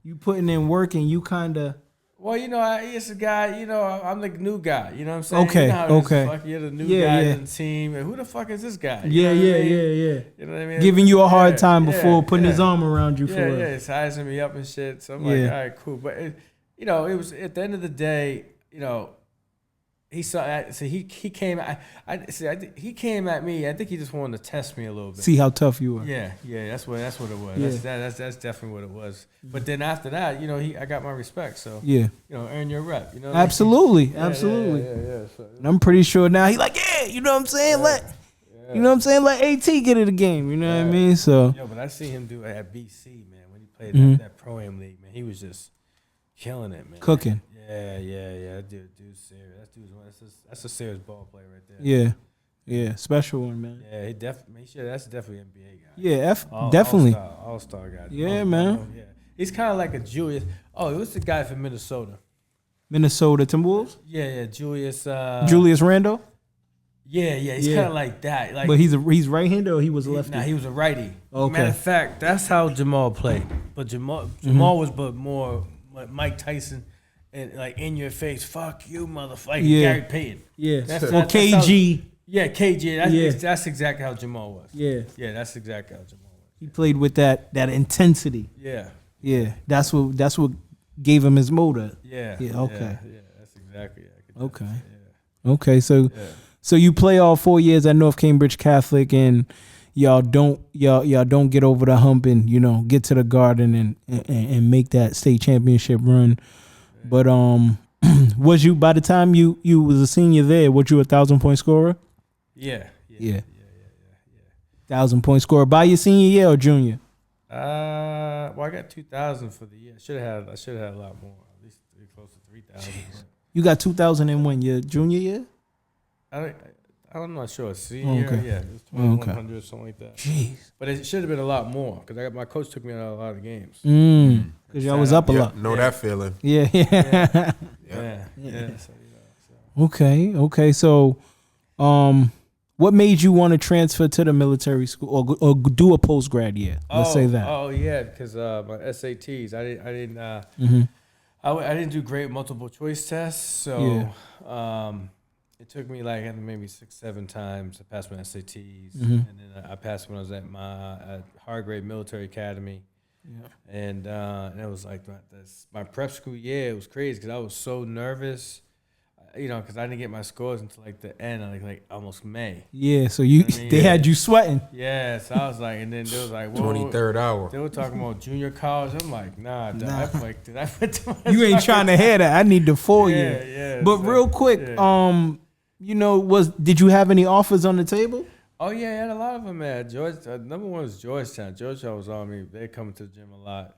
you putting in work and you kind of. Well, it's a guy, I'm the new guy. You know what I'm saying? Okay, You're the new guy in the team. And who the fuck is this guy? Yeah. You know what I mean? Giving you a hard time before putting his arm around you for it. Yeah, sizing me up and shit. So I'm like, all right, cool. But, it was at the end of the day, he saw. So he came. He came at me. I think he just wanted to test me a little bit. See how tough you are. Yeah. That's what it was. Yeah. That's definitely what it was. But then after that, I got my respect. So earn your rep. Absolutely. Yeah. So, and I'm pretty sure now he's like, you know what I'm saying? You know what I'm saying? Let AT get it a game. You know what I mean? So. But I see him do it at BC, man. When he played that Pro Am League, man, he was just killing it, man. Cooking. Yeah. That dude's serious. That's a serious ball player right there. Yeah. Special one, man. Yeah, he definitely. That's definitely an NBA guy. Yeah, definitely. All-star guy. Yeah, man. Yeah, he's kind of like a Julius. Oh, what's the guy from Minnesota? Minnesota Timberwolves. Yeah, Julius. Julius Randle. Yeah, he's kind of like that. Like, but he's right-handed or he was a lefty? Nah, he was a righty. Okay. Matter of fact, that's how Jamal played. But Jamal was more like Mike Tyson. And like in your face, fuck you, motherfucker. Like Gary Payton. Yeah. That's KG. KG. That's exactly how Jamal was. Yeah. That's exactly how Jamal was. He played with that intensity. Yeah. That's what gave him his motor. Yeah. Okay. Yeah. That's exactly it. Okay. Yeah. Okay. So you play all 4 years at North Cambridge Catholic, and y'all don't get over the hump and get to the Garden and make that state championship run. But was you, by the time you was a senior there, was you a 1,000-point scorer? Yeah. 1,000-point scorer by your senior year or junior? Well, I got 2,000 for the year. I should have had a lot more. At least close to 3,000. You got 2,000 in when your junior year? I'm not sure. Senior, it was 2,100 or something like that. Jeez. But it should have been a lot more because my coach took me out of a lot of games. Because y'all was up a lot. Know that feeling. Yeah. So, Okay. So, what made you want to transfer to the military school or do a post grad year? Let's say that. Oh yeah, because my SATs, I didn't do great multiple choice tests, so it took me like maybe 6-7 times to pass my SATs, and then I passed when I was at my Hargrave Military Academy. Yeah. And it was like my prep school year. It was crazy because I was so nervous, because I didn't get my scores until like the end, like almost May. Yeah, so they had you sweating. Yeah, so I was like, and then there was like 23rd hour. They were talking about junior college. I'm like, nah. Did I put too much? You ain't trying to hear that. I need the 4 year. Yeah. But real quick, did you have any offers on the table? Oh yeah, I had a lot of them, man. Number one was Georgetown. Georgetown was on me. They come to the gym a lot.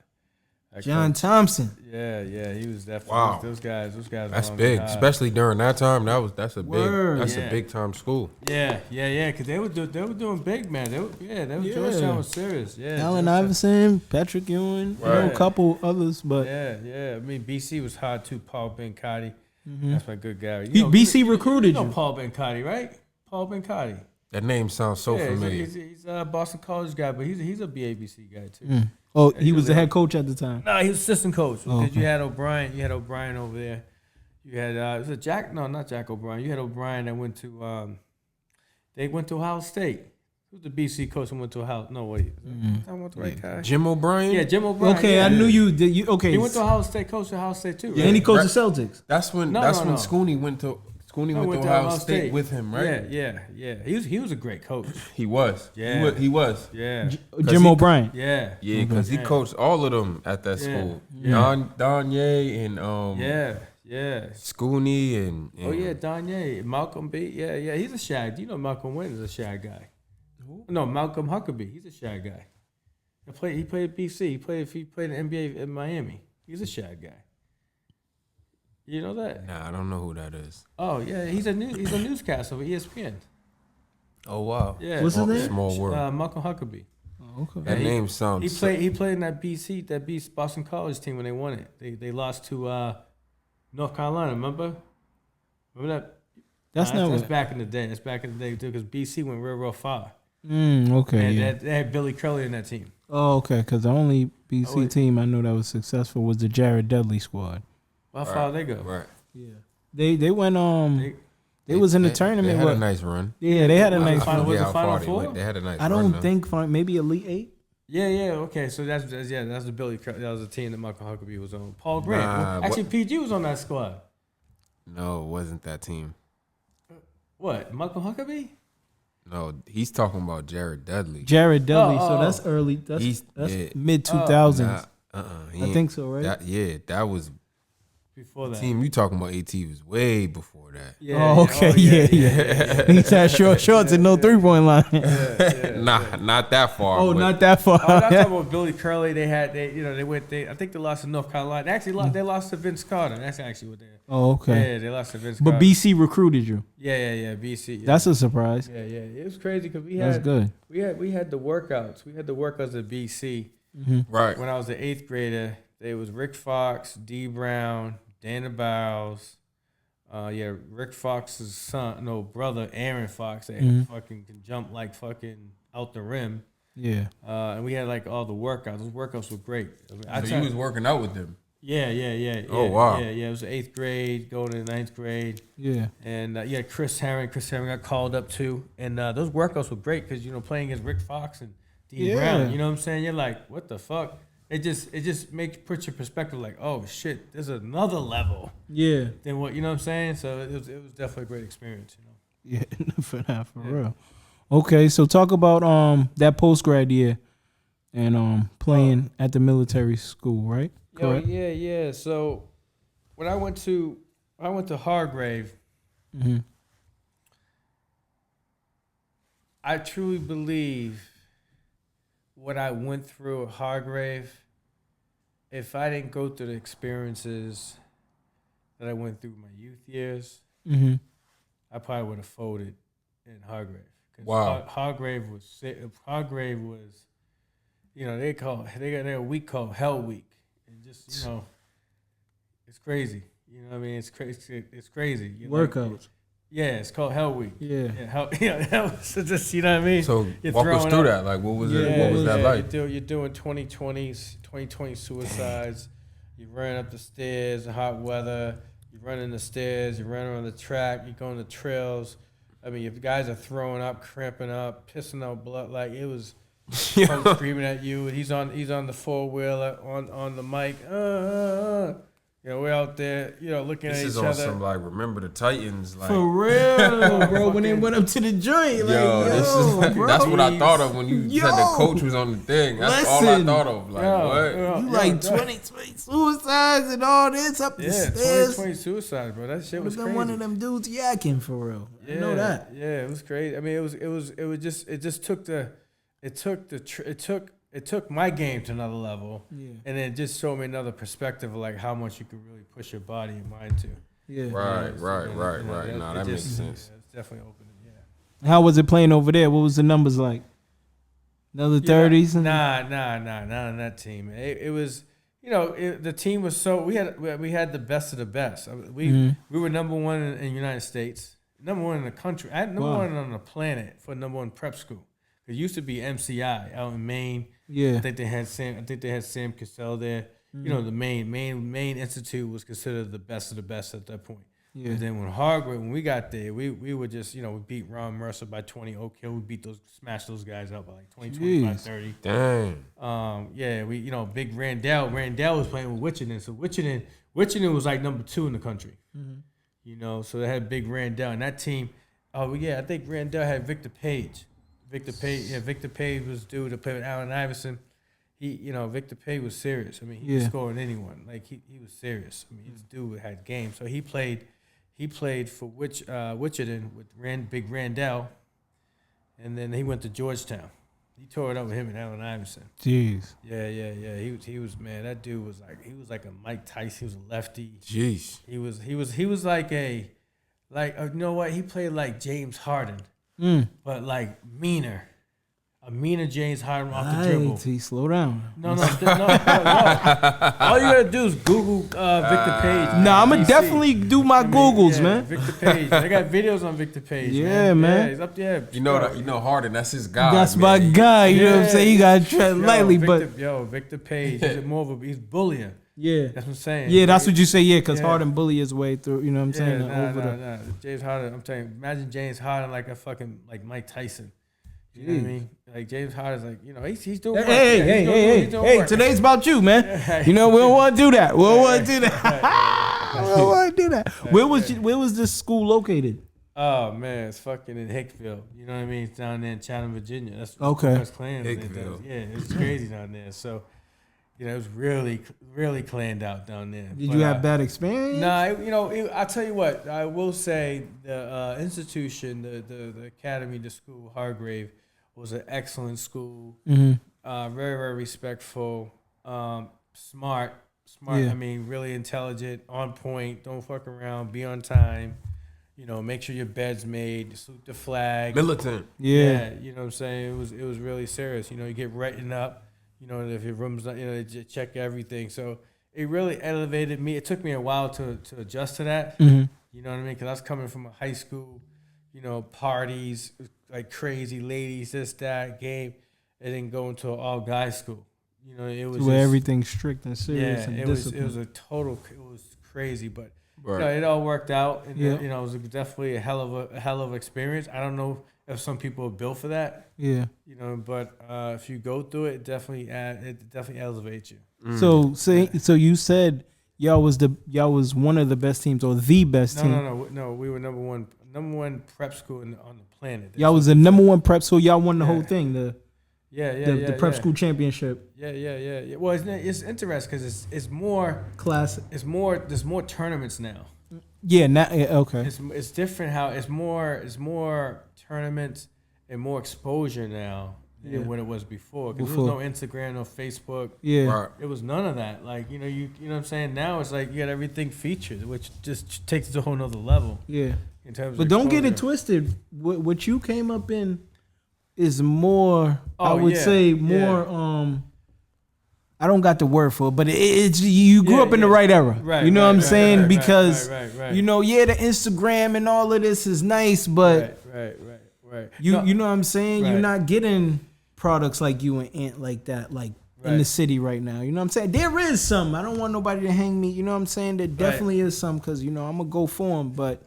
John Thompson. Yeah, he was definitely. Wow. Those guys. That's big, especially during that time. That's a big time school. Yeah. Because they were doing big, man. Georgetown was serious. Yeah. Allen Iverson, Patrick Ewing, a couple others, but yeah. I mean, BC was hard too. Paul Bencotti. That's my good guy. BC recruited you. Paul Bencotti, right? Paul Bencotti. That name sounds so familiar. He's a Boston College guy, but he's a BABC guy too. Oh, he was the head coach at the time. No, he was assistant coach. Because you had O'Brien. You had O'Brien over there. You had was it Jack? No, not Jack O'Brien. You had O'Brien that went to they went to Ohio State. Who's the BC coach who went to Ohio? No, wait. I went the right guy. Jim O'Brien? Yeah, Jim O'Brien. Okay, yeah. I knew you did. You okay? He went to Ohio State, coached Ohio State too, right? Yeah, and he coached the Celtics. That's when No. Scooney went to Ohio State with him, right? Yeah. He was a great coach. He was. Yeah. He was. Yeah. Jim O'Brien. Yeah. Yeah, because he coached all of them at that school. Yeah. Don Ye and Yeah. Scooney and Oh yeah, Donye, Malcolm B. Yeah. He's a shag. You know Malcolm Wynn is a shag guy. Who? No, Malcolm Huckabee. He's a shag guy. He played at BC. He played in the NBA in Miami. He's a shag guy. You know that? Nah, I don't know who that is. Oh yeah, he's a newscaster for ESPN. Oh wow. Yeah. What's his name? Small world. Malcolm Huckabee. Oh, okay. That name sounds. He played in that Boston College team when they won it. They lost to North Carolina. Remember that? That's back in the day. That's back in the day too, because BC went real far. Okay. And they had Billy Curley in that team. Oh, okay. Because the only BC team I know that was successful was the Jared Dudley squad. How far they go? Right. Yeah. They went They was in the tournament. They had a nice run. Yeah, they had a nice Final, run. was it Final Four? They had a nice I run. don't think maybe Elite Eight. Yeah. Okay, so that's the Billy. That was the team that Michael Huckabee was on. Paul Grant. Actually, PG was on that squad. No, it wasn't that team. What? Michael Huckabee? No, he's talking about Jared Dudley. Jared Dudley. So that's early. That's mid 2000s. I think so, right? That was before that. Team you talking about? AT was way before that. Yeah. Oh, okay. Yeah. He had shorts and no 3-point line. Not that far. Oh, not that far. I'm talking about Billy Curley. I think they lost to North Carolina. They actually they lost to Vince Carter. That's actually what they. Oh, okay. Yeah, they lost to Vince Carter. But BC recruited you. Yeah. BC. Yeah. That's a surprise. Yeah. It was crazy because That's good. We had the workouts. We had the workouts at BC. Mm-hmm. Right. When I was an 8th grader, it was Rick Fox, D. Brown, Dana Bowles. Rick Fox's brother, Aaron Fox, that fucking can jump like fucking out the rim. Yeah. And we had like all the workouts. Those workouts were great. So you was working out with them? Yeah. Oh, wow. Yeah. It was 8th grade, going to 9th grade. Yeah. And Chris Herring got called up too. And those workouts were great because, playing against Rick Fox and D. Brown, you know what I'm saying? You're like, what the fuck? It just puts your perspective like, oh shit, there's another level. Yeah. Than what you know what I'm saying? So it was definitely a great experience, Yeah, for real. Okay, so talk about that post grad year and playing at the military school, right? Correct? Yeah. So when I went to Hargrave, I truly believe what I went through at Hargrave, if I didn't go through the experiences that I went through my youth years, I probably would have folded in Hargrave. Wow. Hargrave was, they got a week called Hell Week, and just it's crazy. You know what I mean? It's crazy. It's crazy. Workouts. Yeah, it's called Hell Week. Yeah. Hell, so just, you know what I mean? So walk us through that. Like, what was it? What was that like? You're doing 2020 suicides. You're running up the stairs in hot weather. You're running the stairs. You're running on the track. You're going to trails. I mean, if guys are throwing up, cramping up, pissing out blood, like it was screaming at you. And he's on the 4-wheeler on the mic. We're out there, looking at each other. This is on some like Remember the Titans, like for real, bro. When they went up to the joint, that's what I thought of when you said the coach was on the thing. That's all I thought of. Like, what? 20 suicides and all this up the stairs. 20 suicides, bro. That shit was crazy. One of them dudes yakking for real. I know that. Yeah, it was crazy. I mean, it took my game to another level, and it just showed me another perspective of like how much you could really push your body and mind to. Yeah. Right. No, that makes sense. It's definitely open. Yeah. How was it playing over there? What was the numbers like? Another 30s? Nah, not on that team. It was, the team was so we had the best of the best. We were number one in the United States, number one in the country, number one on the planet for number one prep school. It used to be MCI out in Maine. Yeah, I think they had Sam Cassell there. you know, the main institute was considered the best of the best at that point. Yeah. And then when we got there, we were just, you know, we beat Ron Mercer by 20. Oak Hill, we smashed those guys up by like 20, 25, 30. Dang. Yeah, we, you know, big Randall was playing with Wichita. So Wichita was like number 2 in the country. You know, so they had big Randall. And that team, I think Randall had Victor Page. Victor Page was due to play with Allen Iverson. Victor Page was serious. I mean, he could score on anyone. Like, he was serious. I mean, this dude had game. So he played for Wichita with Big Randall, and then he went to Georgetown. He tore it up with him and Allen Iverson. Jeez. Yeah. He was man. That dude was like a Mike Tyson. He was a lefty. Jeez. He was like you know what? He played like James Harden, but like meaner. A meaner James Harden off the dribble. Slow down. No. All you gotta do is Google Victor Page. No, I'm gonna definitely do my Googles, man. Victor Page. I got videos on Victor Page. Yeah, man. Yeah, he's up there. You know Harden. That's his guy. That's man. my guy. You know what I'm saying? You gotta tread lightly, Victor Page. He's bullying. Yeah, that's what I'm saying. Yeah, that's what you say. Yeah, because Harden bully his way through. You know what I'm saying? Nah. James Harden. I'm telling you, imagine James Harden like a fucking like Mike Tyson. You know what I mean? Like James Harden's like, you know, he's doing work. Hey, today's about you, man. You know, we don't want to do that. We don't want to do that. We don't want to do that. Where was this school located? Oh man, it's fucking in Hickville. You know what I mean? It's down there in Chatham, Virginia. That's Klan. Hickville. Yeah, it's crazy down there. So, you know, it was really, really clanned out down there. Did you have bad experience? Nah, I'll tell you what. I will say the institution, the academy, the school, Hargrave, was an excellent school. Very, very respectful, smart. Yeah. I mean, really intelligent, on point. Don't fuck around. Be on time. You know, make sure your bed's made. Salute the flag. Militant. Yeah. You know what I'm saying? It was really serious. You know, you get written up. You know, if your room's not, you know, they check everything. So it really elevated me. It took me a while to adjust to that. You know what I mean? Because I was coming from a high school, you know, parties, like crazy ladies, this, that, game. It didn't go into an all-guys school. You know, it was where everything's strict and serious and disciplined. It was crazy, but you know, it all worked out. And you know, it was definitely a hell of experience. I don't know if some people are built for that. Yeah. You know, but if you go through it, it definitely elevates you. So you said y'all was one of the best teams or the best team. No. We were number one prep school on the planet. Y'all was the number one prep school. Y'all won the whole thing. The prep school championship. Yeah. Well, it's interesting because it's more classic. There's more tournaments now. Yeah. Okay. It's different how it's more tournaments and more exposure now than when it was before. Because there was no Instagram, no Facebook. Yeah. Right. It was none of that. Like, you know what I'm saying? Now it's like you got everything featured, which just takes it to a whole nother level. Yeah. In terms but of don't get it twisted. What you came up in is more, I would say more, I don't got the word for it, but it's you grew up in the right era. Right, you know what I'm saying? Because, you know, the Instagram and all of this is nice, but you know what I'm saying? You're not getting products like you and Ant like that, like in the city right now. You know what I'm saying? There is some. I don't want nobody to hang me. You know what I'm saying? There definitely is some because, you know, I'm going to go for them, but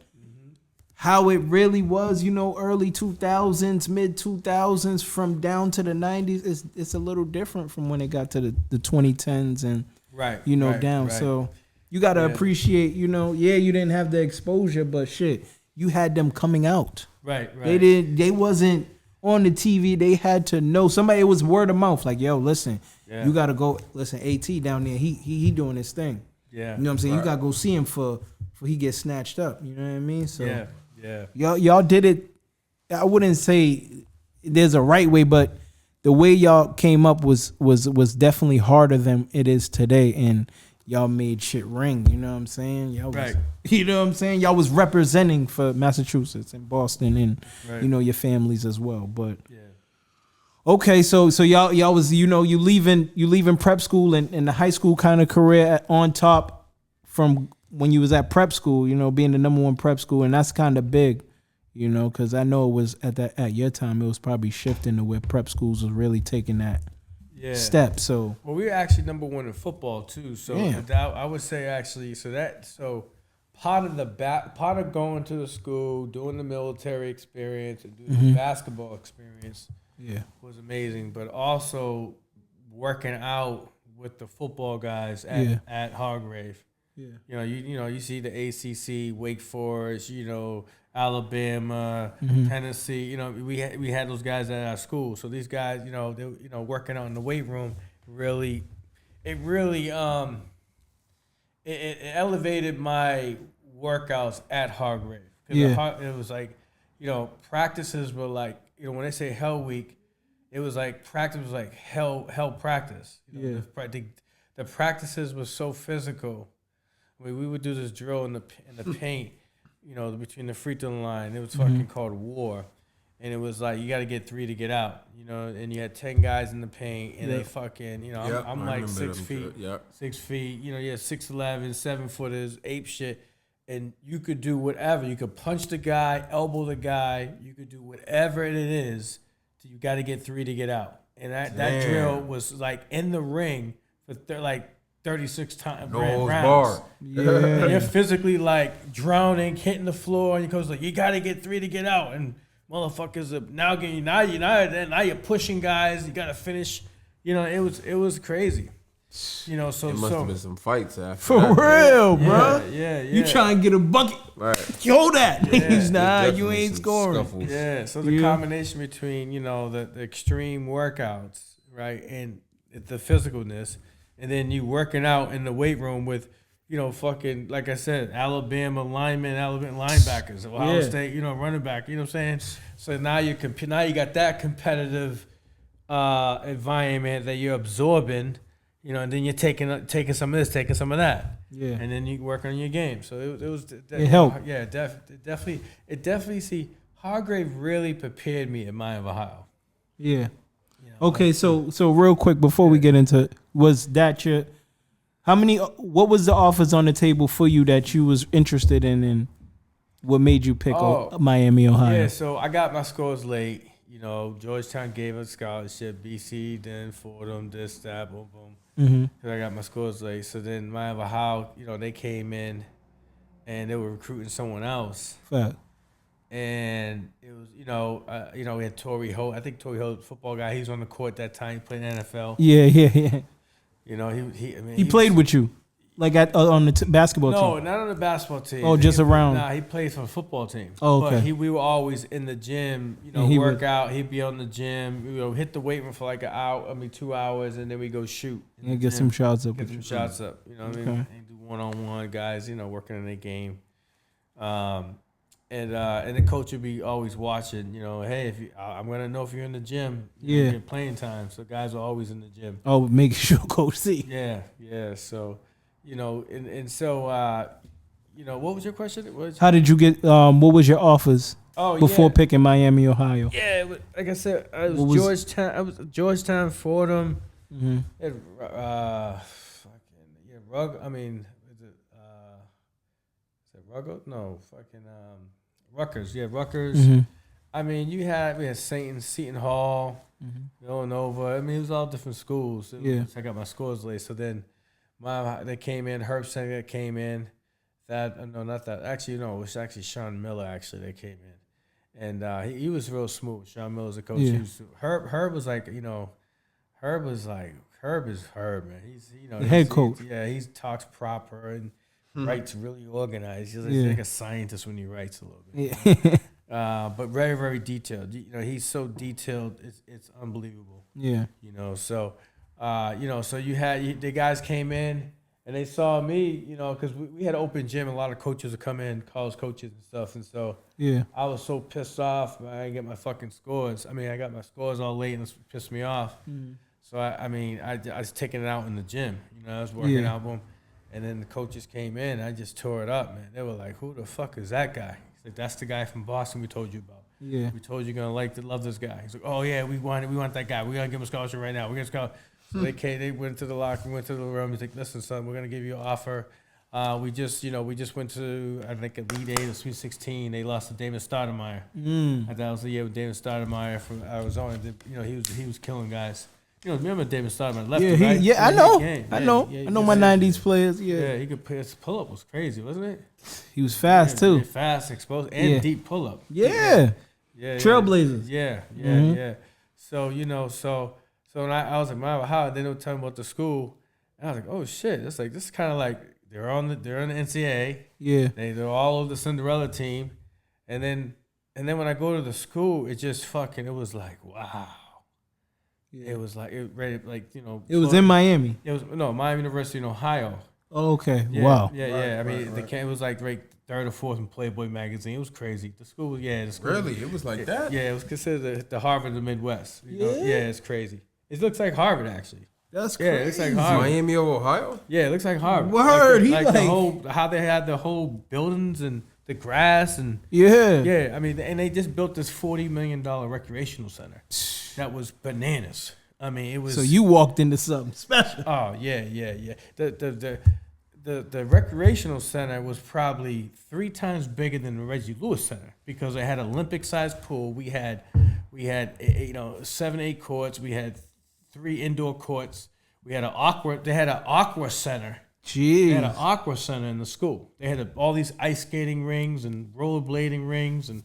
how it really was, you know, early 2000s, mid 2000s, from down to the 90s, it's a little different from when it got to the 2010s and, you know, down. So you got to appreciate, you know, you didn't have the exposure, but shit, you had them coming out. Right. They wasn't on the TV. They had to know. Somebody, it was word of mouth. Like, yo, listen, you got to go, listen, AT down there, he doing his thing. Yeah. You know what I'm saying? You got to go see him for he gets snatched up. You know what I mean? So y'all did it. I wouldn't say there's a right way, but the way y'all came up was definitely harder than it is today, and y'all made shit ring. You know what I'm saying? Y'all was, you know what I'm saying? Y'all was representing for Massachusetts and Boston and you know your families as well. But okay, so y'all was, you know, you leaving prep school and the high school kind of career on top from when you was at prep school, you know, being the number one prep school, and that's kind of big, you know, because I know it was at your time it was probably shifting to where prep schools was really taking that step. So well, we were actually number one in football too. So Damn. that, I would say actually, so part of going to the school, doing the military experience, and doing the basketball experience, was amazing. But also working out with the football guys at Hargrave. Yeah. You see the ACC, Wake Forest, Alabama, Tennessee. We had those guys at our school. So these guys, they working out in the weight room it elevated my workouts at Hargrave. It was like, practices were like, when they say hell week, it was like practice was like hell practice. The practices were so physical. We would do this drill in the paint, between the free throw line. It was fucking called war. And it was like, you got to get 3 to get out, and you had 10 guys in the paint, and they fucking, I'm like 6 feet, 6 feet, 6'11", 7-footers, ape shit. And you could do whatever. You could punch the guy, elbow the guy. You could do whatever it is. You got to get 3 to get out. And that drill was like in the ring for 36 times. No rounds. Yeah. And you're physically like drowning, hitting the floor, and your coach like, you got to get 3 to get out. And motherfuckers are now you're pushing guys. You got to finish. It was crazy. So it must have been some fights after. For real, bro. Yeah. You try and get a bucket. Right. Hold that. Yeah. Nah, you ain't scoring. Scuffles. Yeah. So the combination between, the extreme workouts, right, and the physicalness, and then you working out in the weight room with, fucking, like I said, Alabama linebackers, Ohio State, running back, you know what I'm saying? So now you got that competitive environment that you're absorbing, and then you're taking some of this, taking some of that. Yeah. And then you work on your game. So it helped. Yeah, definitely. See, Hargrave really prepared me at Miami, Ohio. Yeah. Okay, so real quick before we get into, was that your, what was the offers on the table for you that you was interested in, and what made you pick Miami, Ohio? Yeah, so I got my scores late. Georgetown gave us scholarship, BC, then Fordham, this, that, boom, boom. Because I got my scores late. So then Miami, Ohio, they came in and they were recruiting someone else. Fact. And it was, we had Torrey Holt. I think Torrey Holt, football guy, he was on the court that time. He played in the NFL. Yeah. He played with you, like on the basketball team. No, not on the basketball team. Oh, just around. Nah, he played for a football team. Oh, okay. But we were always in the gym, work out. He'd be on the gym. Hit the weight room for like 2 hours, and then we go shoot. And get some shots up. Get some shots up. You know what I mean? And do one-on-one guys, working in their game. And the coach would be always watching, hey, I'm gonna know if you're in the gym, you're playing time. So guys are always in the gym. Oh, making sure coach see. Yeah. So, so what was your question? How did you get? What was your offers before picking Miami, Ohio? Yeah, like I said, I was Georgetown. I was Georgetown, Fordham. Rutgers. Yeah, Rutgers. I mean, we had Seton Hall, Villanova. I mean, it was all different schools. I got my scores late. So then they came in. Herb Seneca came in. Actually, no, it was actually Sean Miller, they came in. And he was real smooth. Sean Miller's a coach. Yeah. Herb was like, Herb is Herb, man. He's, the head coach. He talks proper and writes really organized. He's like a scientist when he writes a little bit. But very, very detailed. He's so detailed, it's unbelievable. Yeah. So you had the guys came in and they saw me, because we had an open gym. A lot of coaches would come in, college coaches and stuff. And so I was so pissed off. I didn't get my fucking scores. I mean, I got my scores all late and it pissed me off. So I was taking it out in the gym. I was working out, boom. And then the coaches came in. I just tore it up, man. They were like, "Who the fuck is that guy?" He's like, "That's the guy from Boston we told you about. Yeah, we told you you're gonna love this guy." He's like, "Oh yeah, we want that guy. We're gonna give him a scholarship right now. We're gonna scout." So they went to the locker, went to the room. He's like, "Listen, son, we're gonna give you an offer. We just went to I think Elite 8 or Sweet 16. They lost to David Stoudemire. That was the year with David Stoudemire from Arizona. He was killing guys. You know, remember David Stoudemire left, Yeah, right? I know. I know. Yeah, I know my '90s players. Yeah, Yeah, he could play. His pull up was crazy, wasn't it? he was fast too. Yeah, fast, exposed, and deep pull up. Yeah. Trailblazers. Yeah. So when I was like, wow, how? They don't tell me about the school. And I was like, oh shit, this is kind of like they're in the NCAA. Yeah. They're all over the Cinderella team, and then when I go to the school, it just fucking, it was like, wow. Yeah. It was like It was in Miami. It was Miami University in Ohio. Oh, okay. Yeah, Wow. Yeah. I mean, it was like ranked 3rd or 4th in Playboy magazine. It was crazy. The school. Really? It was like that? Yeah, it was considered the Harvard of the Midwest. You know? Yeah? Yeah, it's crazy. It looks like Harvard, actually. That's crazy. Yeah, it looks like Harvard. Miami of Ohio? Yeah, it looks like Harvard. Word. How they had the whole buildings and the grass and Yeah. I mean, and they just built this $40 million recreational center. That was bananas. I mean, it was. So you walked into something special. Oh yeah. The recreational center was probably 3 times bigger than the Reggie Lewis Center because it had an Olympic-sized pool. We had 7, 8 courts. We had 3 indoor courts. We had They had an aqua center. Jeez. They had an aqua center in the school. They had all these ice skating rings and rollerblading rings, and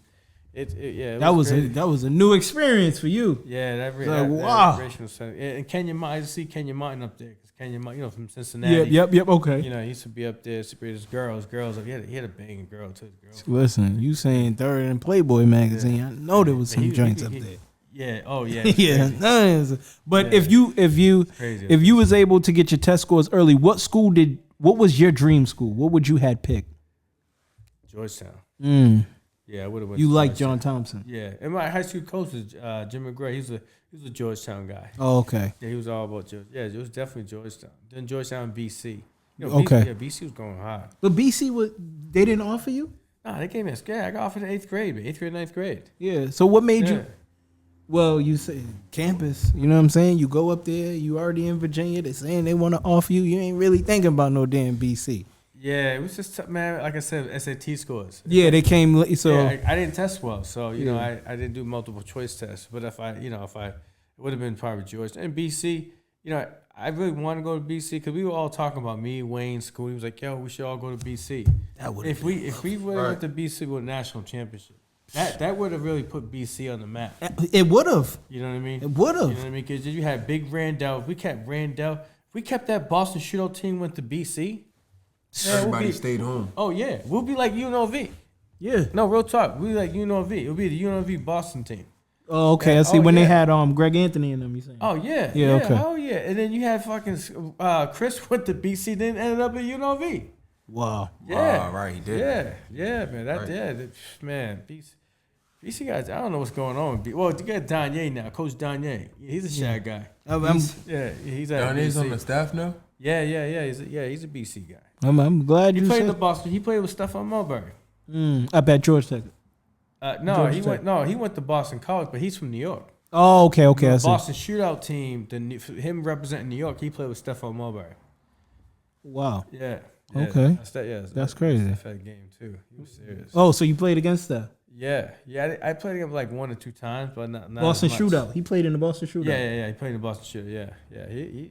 that was a new experience for you. Yeah, that wow. recreational center. And Kenyon Martin, I see Kenyon Martin up there because Kenyon Martin, from Cincinnati. Yep. Okay. He used to be up there. His girls. He had a banging girl too. Listen, you saying 3rd in Playboy magazine? Yeah. I know there was some joints up there. Yeah. Oh yeah. Yeah. But if you was able to get your test scores early, what was your dream school? What would you had picked? Georgetown. Yeah, I would have went. You like John Thompson? Yeah, and my high school coach was Jim McGray. He was a Georgetown guy. Oh, okay. Yeah, he was all about Georgetown. Yeah, it was definitely Georgetown. Then Georgetown, BC. Okay. BC was going hard. But BC they didn't offer you? Nah, they gave me a scare. I got offered in 8th grade, 9th grade. Yeah. So what made you? Well, you say campus. You know what I'm saying? You go up there. You already in Virginia. They're saying they want to offer you. You ain't really thinking about no damn BC. Yeah, it was just, man, like I said, SAT scores. Yeah, they came, so. Yeah, I didn't test well, so, I didn't do multiple choice tests. But if it would have been probably Georgia. And BC, I really wanted to go to BC because we were all talking about me, Wayne, school. He was like, yo, we should all go to BC. If we would have went to BC with a national championship, that would have really put BC on the map. It would have. You know what I mean? It would have. You know what I mean? Because you had big Randall. If we kept that Boston ShootOut team went to BC, everybody stayed home. Oh, yeah. We'll be like UNLV. Yeah. No, real talk. We'll be like UNLV. It'll be the UNLV Boston team. Oh, okay. I see. They had Greg Anthony in them, you saying? Oh, yeah. Yeah, okay. Oh, yeah. And then you had fucking Chris went to BC, then ended up at UNLV. Wow. Yeah. Wow, right, he did. Yeah, man. Man, BC guys, I don't know what's going on. Well, you got Danye now, Coach Danye. He's a Shaq guy. He's at Danye's BC. on the staff now? Yeah. He's a BC guy. I'm glad He you played said. in the Boston. He played with Stephon Marbury. I bet George Tech. He went to Boston College, but he's from New York. Oh, okay. I see. Boston ShootOut team, him representing New York, he played with Stephon Marbury. Wow. Yeah. Okay. That's crazy. That's a game too. He was serious. Oh, so you played against that? Yeah. I played him like 1 or 2 times, but not Boston as much. ShootOut. He played in the Boston ShootOut. Yeah. He played in the Boston ShootOut.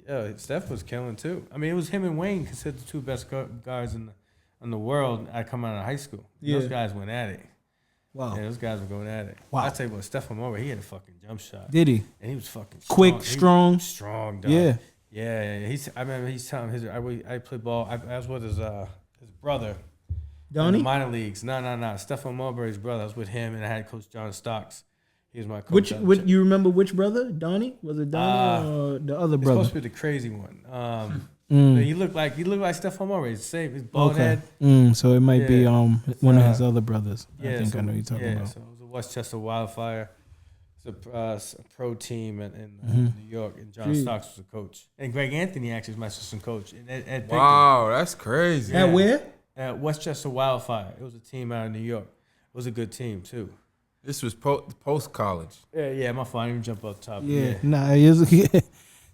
Yeah. Steph was killing too. I mean, it was him and Wayne considered the 2 best guys in the world. I come out of high school. Yeah. Those guys went at it. Wow. Yeah, those guys were going at it. Wow. I tell you what, Stephon Marbury, he had a fucking jump shot. Did he? And he was fucking quick, strong. Strong, dog. Yeah. Yeah. I remember he's telling I played ball. I was with his brother. Donnie? In the minor leagues. No. Stephon Marbury's brother. I was with him, and I had Coach John Stocks. He was my coach. Which you remember which brother? Donnie? Was it Donnie or the other brother? Supposed to be the crazy one. He looked like Stephon Marbury. He's safe. He's bald head. So it might be one of his other brothers. I think I know you're talking about. So it was a Westchester Wildfire. It's a pro team in New York, and John Stocks was the coach. And Greg Anthony actually was my assistant coach. And Wow, that's crazy. At where? At Westchester Wildfire. It was a team out of New York. It was a good team too. This was post college. Yeah, my fault. I didn't even jump up top. Yeah. Nah, it is.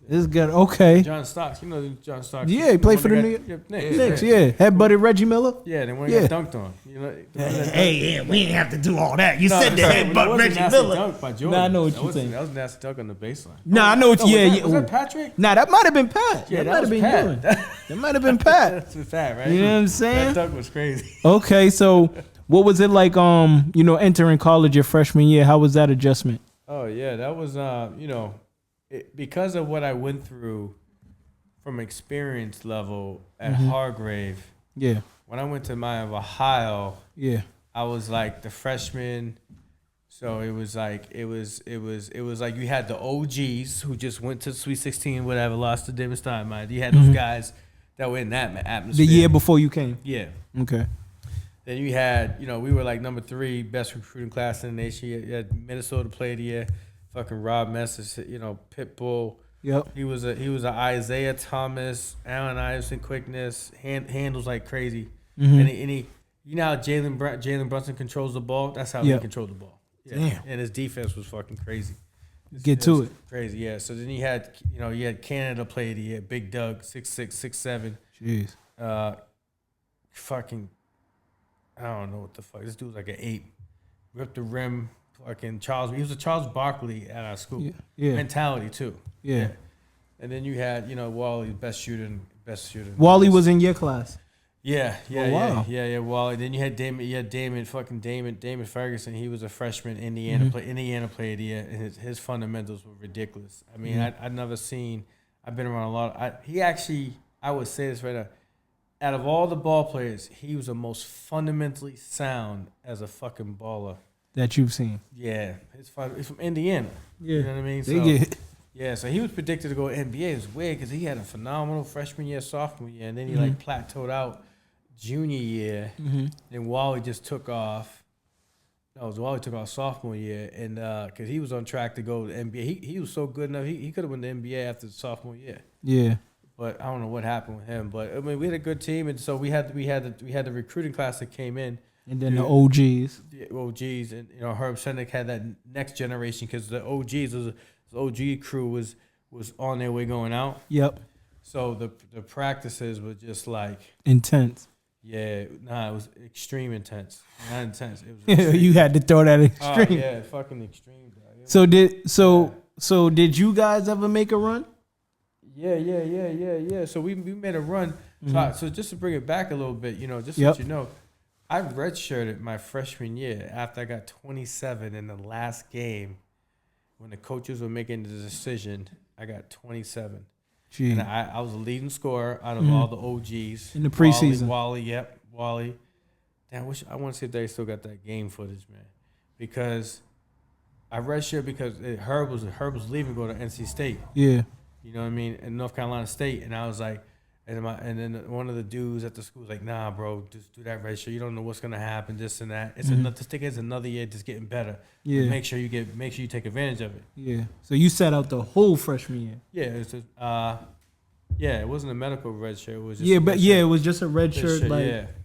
It's good. Okay. John Stocks, you know John Stocks. Yeah, he played for the Knicks. Yeah, had Buddy Reggie Miller. Yeah, then when he got dunked on, you know. Hey, we didn't have to do all that. You said that head butt Reggie Miller. Dunk by Jordan. Nah, I know what you're saying. That was a nasty dunk on the baseline. Nah, I know what. Yeah. Was that Patrick? Nah, that might have been Pat. Yeah, that might have been Pat. Jordan. That might have been Pat. That's Pat, right? You know what I'm saying? That dunk was crazy. Okay, so what was it like? Entering college your freshman year. How was that adjustment? Oh yeah, that was because of what I went through from experience level at Hargrave. Yeah. When I went to Miami of Ohio, Yeah. I was like the freshman. So it was like you had the OGs who just went to Sweet 16, whatever, lost to David Steinmeier. You had those guys that were in that atmosphere. The year before you came. Yeah. Okay. Then you had, we were like number 3 best recruiting class in the nation. You had Minnesota Player of the Year, fucking Rob Messers, Pitbull. Yep. He was a Isaiah Thomas, Allen Iverson quickness, handles like crazy. And he how Jalen Brunson controls the ball. That's how he controlled the ball. Yeah. Damn. And his defense was fucking crazy. Get to it. Crazy, yeah. So then you had Canada Player of the Year, Big Doug, 6'6", 6'7". Jeez. Fucking, I don't know what the fuck. This dude was like an 8. Ripped the rim. Fucking Charles. He was a Charles Barkley at our school. Yeah. Mentality too. Yeah. And then you had Wally, best shooter. Wally was in your class. Yeah. Oh, wow. Yeah. Wally. Then you had Damon Ferguson. He was a freshman. Indiana Player of the Year, and his fundamentals were ridiculous. I mean, I've never seen. I've been around a lot. I would say this right now. Out of all the ball players, he was the most fundamentally sound as a fucking baller that you've seen. Yeah, he's from Indiana. Yeah, you know what I mean. So he was predicted to go to NBA. It was weird because he had a phenomenal freshman year, sophomore year, and then he plateaued out junior year. And Wally just took off. No, Wally took off sophomore year, and because he was on track to go to the NBA. He was so good enough. He could have won the NBA after the sophomore year. Yeah. But I don't know what happened with him. But I mean, we had a good team, and so we had the recruiting class that came in, and then the OGs. The OGs, and Herb Sendek had that next generation because the OGs, the OG crew was on their way going out. Yep. So the practices were just like intense. Yeah, it was extreme intense. Not intense. It was. You had to throw that extreme. Yeah, fucking extreme. So did you guys ever make a run? Yeah. So we made a run. So just to bring it back a little bit, just so you know, I redshirted my freshman year after I got 27 in the last game. When the coaches were making the decision, I got 27. Gee. And I was the leading scorer out of all the OGs. In the preseason. Wally. Damn, I want to see if they still got that game footage, man. Because I redshirted because Herb was leaving to go to NC State. Yeah. You know what I mean? In North Carolina State. And I was like, and then one of the dudes at the school was like, nah, bro, just do that red shirt. You don't know what's gonna happen, this and that. It's another year just getting better. Yeah. But make sure you take advantage of it. Yeah. So you sat out the whole freshman year. Yeah, it wasn't a medical red shirt. It was just it was just a red shirt.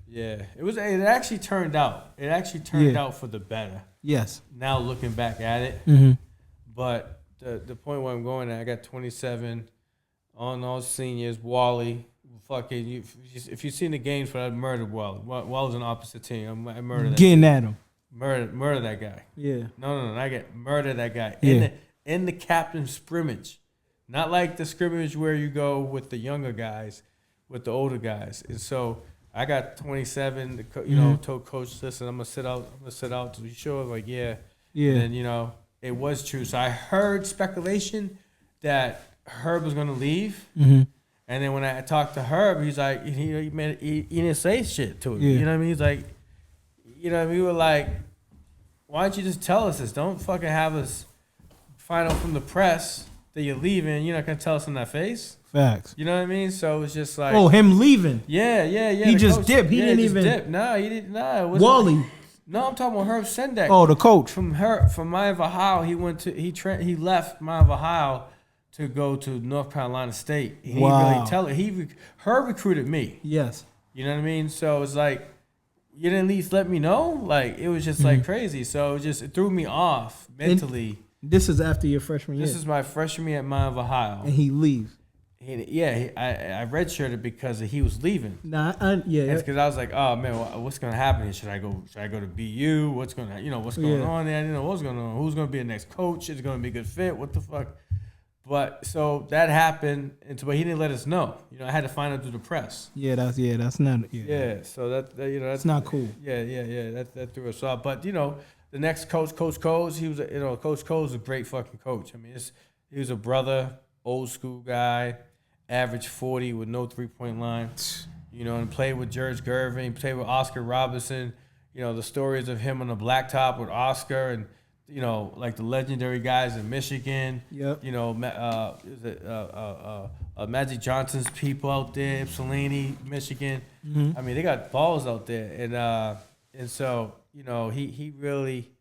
Yeah. It actually turned out. It actually turned out for the better. Yes. Now looking back at it. But the point where I'm going at, I got 27 on all seniors. Wally, fucking, if you've seen the games for that, I murdered Wally. Wally's on the opposite team. I murdered that Getting guy. At him. Murder that guy. Yeah. No, I get murder that guy. Yeah. In the captain's scrimmage. Not like the scrimmage where you go with the younger guys, with the older guys. And so I got 27. Told coach, listen, I'm gonna sit out to be sure. Like, yeah. And then it was true. So I heard speculation that Herb was gonna leave. And then when I talked to Herb, he's like, he didn't say shit to him. Yeah. You know what I mean? He's like, we were like, why don't you just tell us this? Don't fucking have us find out from the press that you're leaving. You're not gonna tell us in that face. Facts. You know what I mean? So it was just like, him leaving. Yeah. He just dipped. He didn't even dip. No, he didn't. No, it wasn't. Wally. No, I'm talking about Herb Sendek. Oh, the coach from Miami of Ohio. He left Miami of Ohio to go to North Carolina State. He didn't really tell it. Herb recruited me. Yes. You know what I mean? So it's like, you didn't at least let me know. Like, it was just like crazy. So it threw me off mentally. This is after your freshman year. This is my freshman year at Mine of Ohio. And he leaves. I redshirted because he was leaving. Yeah. It's because I was like, oh man, what's gonna happen here? Should I go to BU? What's going on there? I didn't know what's going on. Who's gonna be the next coach? Is it gonna be a good fit? What the fuck? But so that happened, but he didn't let us know. I had to find out through the press. That's not. Yeah. So that's not cool. Yeah. That threw us off. But the next coach, Coach Coles, he was Coach Coles was a great fucking coach. I mean, he was a brother, old school guy, average 40 with no 3-point line. And played with George Gervin. He played with Oscar Robinson. The stories of him on the blacktop with Oscar and. Like the legendary guys in Michigan. Yep. Magic Johnson's people out there, Ypsilanti, Michigan. Mm-hmm. I mean, they got balls out there, and so he really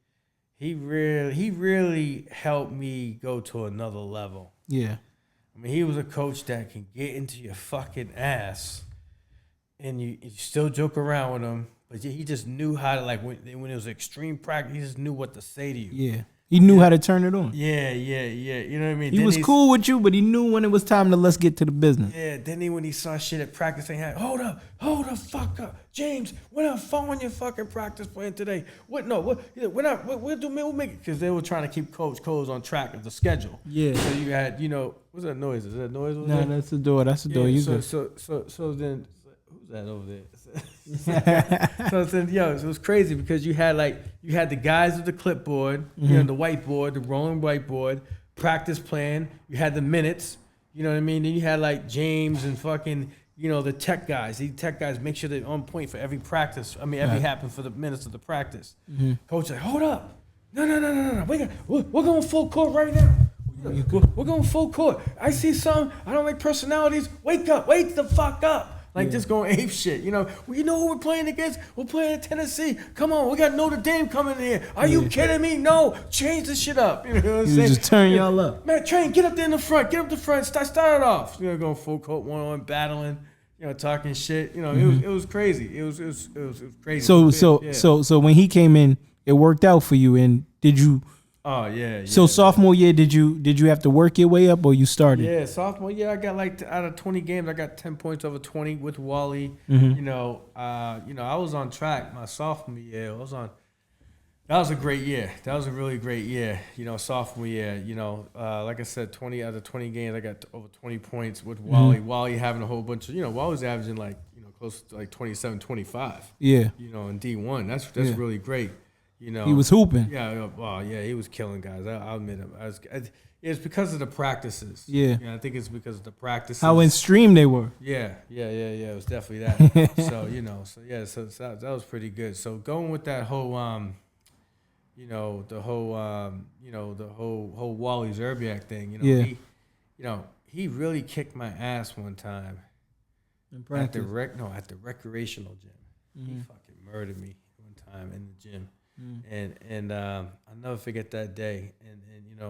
helped me go to another level. Yeah. I mean, he was a coach that can get into your fucking ass, and you still joke around with him. But he just knew how to, like, when it was extreme practice, he just knew what to say to you. Yeah. He knew how to turn it on. Yeah. You know what I mean? He was cool with you, but he knew when it was time to let's get to the business. Yeah. Then when he saw shit at practice, he had, hold the fuck up. James, we're not following your fucking practice plan today. We'll make it. Because they were trying to keep Coach Coles on track of the schedule. Yeah. So you had, what's that noise? Is that noise? No, that's the door. That's the door. So then, who's that over there? It was crazy because you had the guys with the clipboard, the whiteboard, the rolling whiteboard, practice plan. You had the minutes, you know what I mean? Then you had like James and fucking, the tech guys. These tech guys make sure they're on point for every practice. I mean, every happen for the minutes of the practice. Mm-hmm. Coach like, hold up, no. We're going full court right now. We're going full court. I see some. I don't like personalities. Wake the fuck up. Just going ape shit, who we're playing against? We're playing in Tennessee. Come on, we got Notre Dame coming in here. Are you kidding me? No, change the shit up. You know what I'm saying? Just turn y'all up. Man, Train, get up there in the front. Get up the front. Start it off. Going full court, one-on-one, battling. Talking shit. It was crazy. It was crazy. So when he came in, it worked out for you. And did you? Oh yeah. So sophomore year, did you have to work your way up, or you started? Yeah, sophomore year, I got out of 20 games, I got 10 points over 20 with Wally. Mm-hmm. I was on track my sophomore year. That was a great year. That was a really great year. Sophomore year. Like I said, 20 out of 20 games, I got over 20 points with Wally. Mm-hmm. Wally having a whole bunch of, Wally's averaging close to 27, 25. Yeah. In D1, that's really great. He was hooping. Yeah, he was killing guys. I'll admit him. It's because of the practices. Yeah. I think it's because of the practices. How extreme they were. Yeah. It was definitely that. So that was pretty good. So going with that whole, the whole Wally Zerbiak thing. He really kicked my ass one time. At the recreational gym. Mm-hmm. He fucking murdered me one time in the gym. And I'll never forget that day. And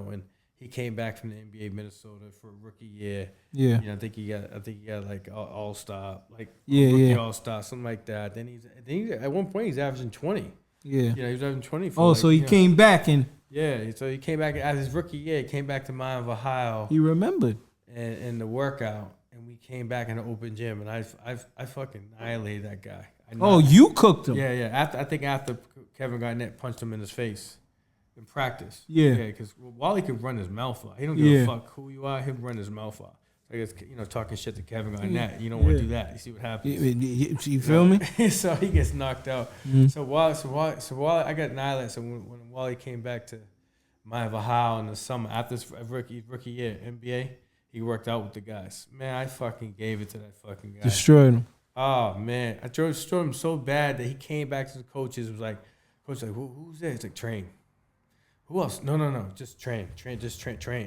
when he came back from the NBA Minnesota for a rookie year. Yeah. I think he got like all-star, rookie all-star, something like that. Then he's at one point he's averaging 20. Yeah. He was averaging 20 so he came back and so he came back as his rookie year, he came back to Mine of Ohio. He remembered. And the workout. And we came back in the open gym and I fucking annihilated that guy. You cooked him. Yeah. I think after Kevin Garnett punched him in his face in practice. Yeah. Because Wally could run his mouth off. He don't give a fuck who you are. He'll run his mouth off. Like it's, talking shit to Kevin Garnett. You don't want to do that. You see what happens. You feel me? So he gets knocked out. Mm-hmm. So Wally, I got annihilated. So when Wally came back to Mine of Ohio in the summer after his rookie year NBA, he worked out with the guys. Man, I fucking gave it to that fucking guy. Destroyed him. Oh man, I destroyed him so bad that he came back to the coaches. Was like, coach, who's that? It's like Train. Who else? No, just Train.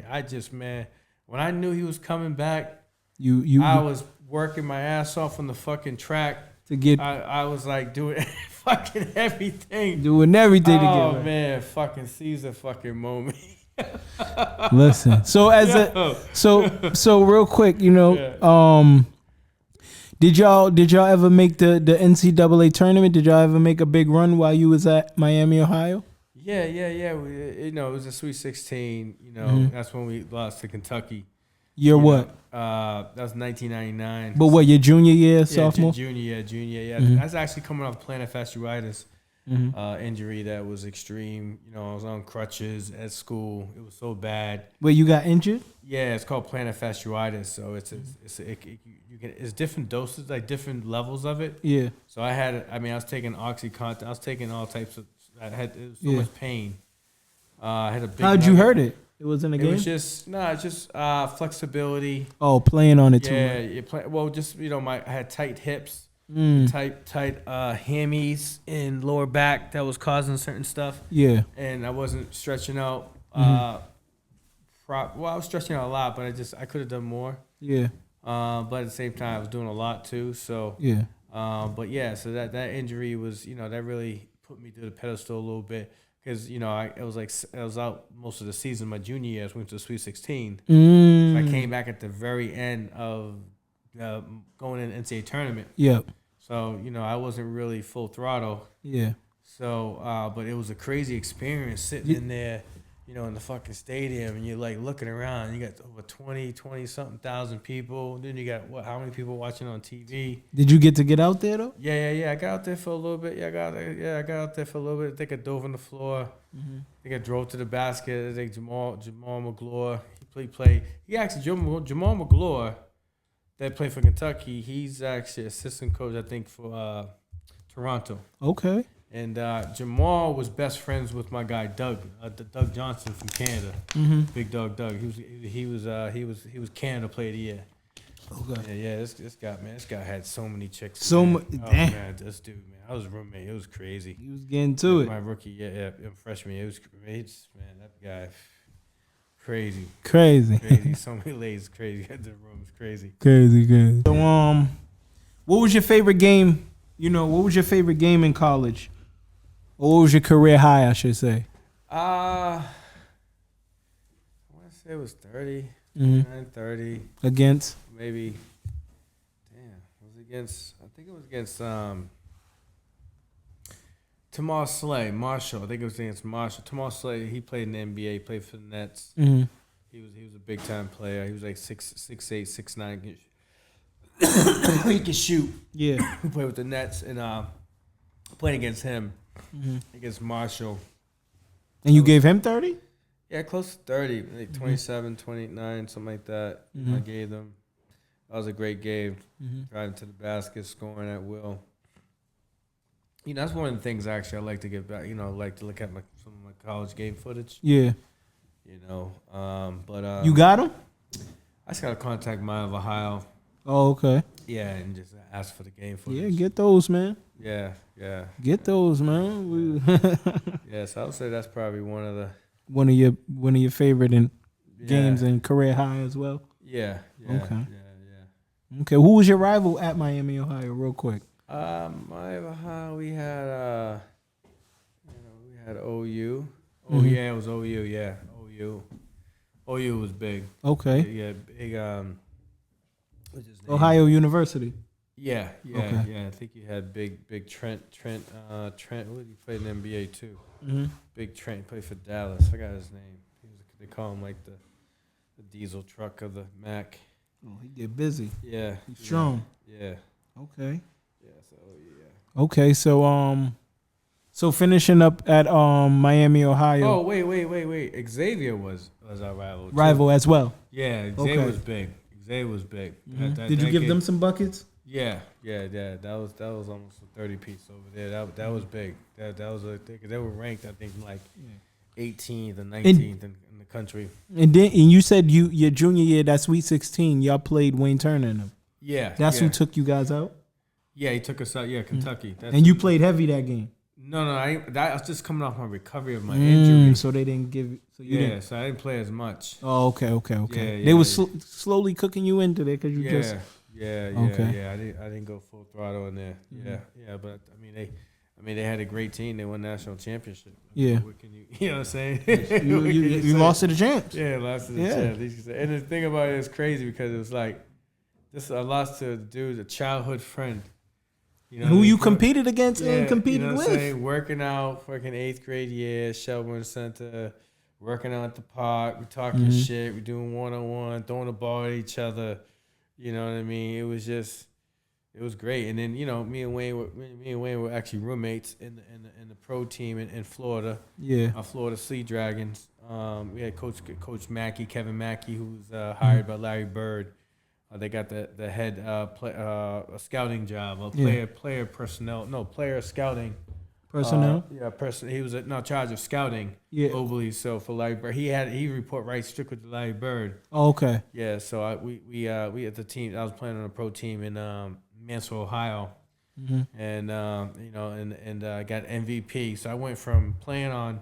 I just, man, when I knew he was coming back, I was working my ass off on the fucking track to get. I was like doing fucking everything, to get. Oh man, fucking seize the fucking moment. Listen, so so real quick, Did y'all ever make the NCAA tournament? Did y'all ever make a big run while you was at Miami, Ohio? Yeah. It was a Sweet 16. That's when we lost to Kentucky. Year what? That was 1999. But what, your junior year, Yeah, sophomore? junior. Yeah, that's actually coming off plantar fasciitis injury that was extreme. I was on crutches at school. It was so bad. Wait, you got injured? Yeah, it's called plantar fasciitis. So it's different doses, like different levels of it. Yeah. So I was taking OxyContin. I was taking all types of. It was so much pain. I had a big. How'd you hurt it? It was in the game? It was just flexibility. Oh, playing on it too much. Yeah, I had tight hips, tight hammies and lower back that was causing certain stuff. Yeah. And I wasn't stretching out. I was stretching out a lot, but I could have done more. Yeah. But at the same time, I was doing a lot too. So yeah. So that injury was, that really put me to the pedestal a little bit. Because, I was out most of the season. My junior year, I went to the Sweet 16. So I came back at the very end of going in the NCAA tournament. Yep. So, I wasn't really full throttle. Yeah. So, but it was a crazy experience sitting in there, in the fucking stadium. And you're, looking around. And you got over 20-something thousand people. Then you got, how many people watching on TV? Did you get out there, though? Yeah. I got out there for a little bit. I got out there for a little bit. I think I dove on the floor. I think I drove to the basket. I think Jamal McGlure, he played. He actually, Jamal McGlure, that played for Kentucky, he's actually assistant coach, I think, for Toronto. Okay. And Jamal was best friends with my guy Doug Johnson from Canada. Big Doug. He was Canada Player of the Year. Okay. Yeah. This guy had so many chicks. Damn. Man, this dude, man, I was roommate. It was crazy. He was getting to it. My rookie, freshman year. That guy, crazy. So many ladies, crazy. The room was crazy. Crazy. So what was your favorite game? What was your favorite game in college? Or what was your career high, I should say? I want to say it was 30. 30. Against? Maybe. Damn. I think it was against Tamar Slay, Marshall. I think it was against Marshall. Tamar Slay, he played in the NBA, he played for the Nets. He was a big time player. He was like 6'8", 6'9". He could shoot. Yeah. He played with the Nets and playing against him, against Marshall. And you gave him 30? Yeah, close to 30, like 27, 29, something like that. I gave them. That was a great game. Driving to the basket, scoring at will. That's one of the things actually I like to get back. I like to look at some of my college game footage. Yeah. But you got him? I just got to contact Maya of Ohio. Oh, okay. Yeah, and just ask for the game footage. Yeah, get those, man. Yeah. Get those, man. Yeah, so I would say that's probably one of your favorite games and career high as well. Yeah. Okay. Yeah. Okay. Who was your rival at Miami, Ohio? Real quick. Miami of Ohio, we had OU. Oh yeah, it was OU. Yeah, OU. OU was big. Okay. Yeah, big. What's his name? Ohio University. Yeah. Okay. Yeah. I think you had big Trent. What did he play in the NBA too? Big Trent. He played for Dallas. I got his name. They call him like the diesel truck of the MAC. Oh, he get busy. Yeah. He's strong. Yeah. Okay. Yeah. So yeah. Okay. So finishing up at Miami, Ohio. Oh wait. Xavier was our rival. Rival as well. Yeah. Xavier was big. Xavier was big. Did you give them some buckets? Yeah. That was almost a 30-piece over there. That was big. That was because they were ranked, I think, like 18th and 19th in the country. And you said your junior year, that Sweet 16, y'all played Wayne Turner and them. Yeah. That's who took you guys out? Yeah, he took us out. Yeah, Kentucky. And you played heavy that game? No. I was just coming off my recovery of my injury. So they didn't give you. So I didn't play as much. Oh, okay. Yeah, they were slowly cooking you into there because you just. Yeah. Okay. Yeah, I didn't go full throttle in there. Yeah. But I mean, they had a great team. They won national championship. Yeah. What can you know what I'm saying? you lost to the champs. Yeah, lost to the champs. And the thing about it is crazy because it was like I lost to a dude, a childhood friend. You know Who what I you mean? competed against and competed you know what with. I'm saying? Working out, fucking 8th grade year, Shelburne Center, working out at the park, we talking shit, we doing 1-on-1, throwing the ball at each other. You know what I mean? It was great. And then, you know, me and Wayne were actually roommates in the pro team in Florida. Yeah. Florida Sea Dragons. We had Coach Mackey, Kevin Mackey, who's hired by Larry Bird. They got the head a scouting job, player scouting Personnel. He was in charge of scouting globally. So for Larry Bird, he report right strictly to Larry Bird. Oh, okay. Yeah. So we at the team. I was playing on a pro team in Mansfield, Ohio, and you know, and got MVP. So I went from playing on.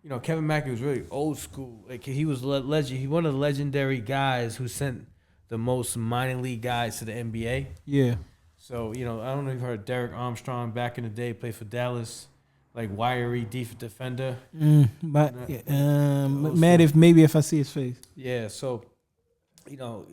You know, Kevin Mackey was really old school. Like he was legend. He one of the legendary guys who sent the most minor league guys to the NBA. Yeah. So, you know, I don't know if you've heard Derek Armstrong back in the day, played for Dallas, like wiry defender. But mad if I see his face. Yeah, so, you know,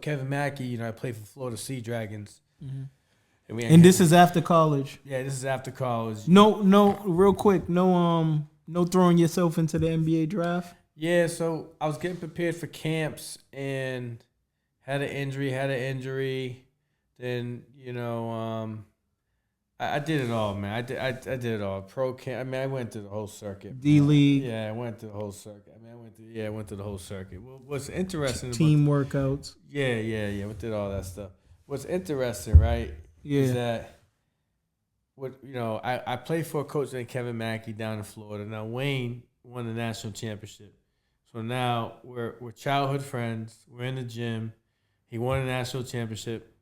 Kevin Mackey, you know, I played for Florida Sea Dragons. And this is after college. Yeah, this is after college. No, real quick, no throwing yourself into the NBA draft. Yeah, so I was getting prepared for camps and had an injury. Then, you know, I did it all, man. I did it all. Pro camp. I mean, I went through the whole circuit. D-League. Yeah, I went through the whole circuit. I mean, I went through the whole circuit. What's interesting Team workouts. Yeah. We did all that stuff. What's interesting, right? Yeah. Is that I played for a coach named Kevin Mackey down in Florida. Now Wayne won the national championship. So now we're childhood friends. We're in the gym. He won a national championship.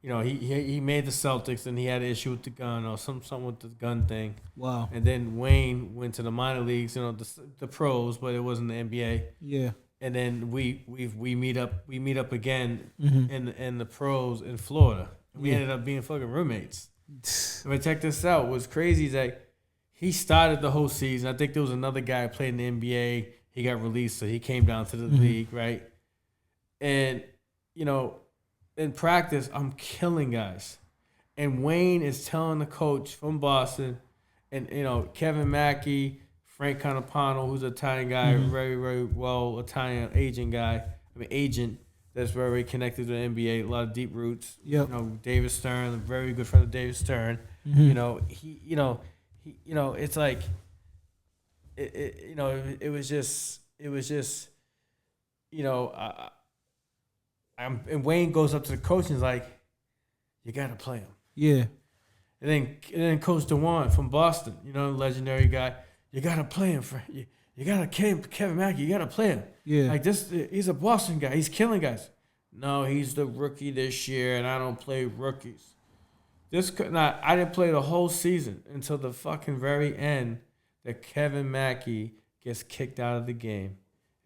You know, he made the Celtics and he had an issue with the gun or something with the gun thing. Wow. And then Wayne went to the minor leagues, you know, the pros, but it wasn't the NBA. Yeah. And then we meet up again in the pros in Florida. We ended up being fucking roommates. But check this out. What's crazy is that he started the whole season. I think there was another guy who played in the NBA. He got released, so he came down to the league, right? And, you know, in practice, I'm killing guys. And Wayne is telling the coach from Boston, and, you know, Kevin Mackey, Frank Canapano, who's an Italian guy, very, very well Italian agent that's very connected to the NBA, a lot of deep roots. Yep. You know, David Stern, a very good friend of David Stern. You know, it's like, it was just, you know, and Wayne goes up to the coach and is like, you got to play him. Yeah. And then Coach DeWan from Boston, you know, legendary guy, you got to play him. You got to Kevin Mackey, you got to play him. Yeah. Like this, he's a Boston guy. He's killing guys. No, he's the rookie this year, and I don't play rookies. I didn't play the whole season until the fucking very end that Kevin Mackey gets kicked out of the game.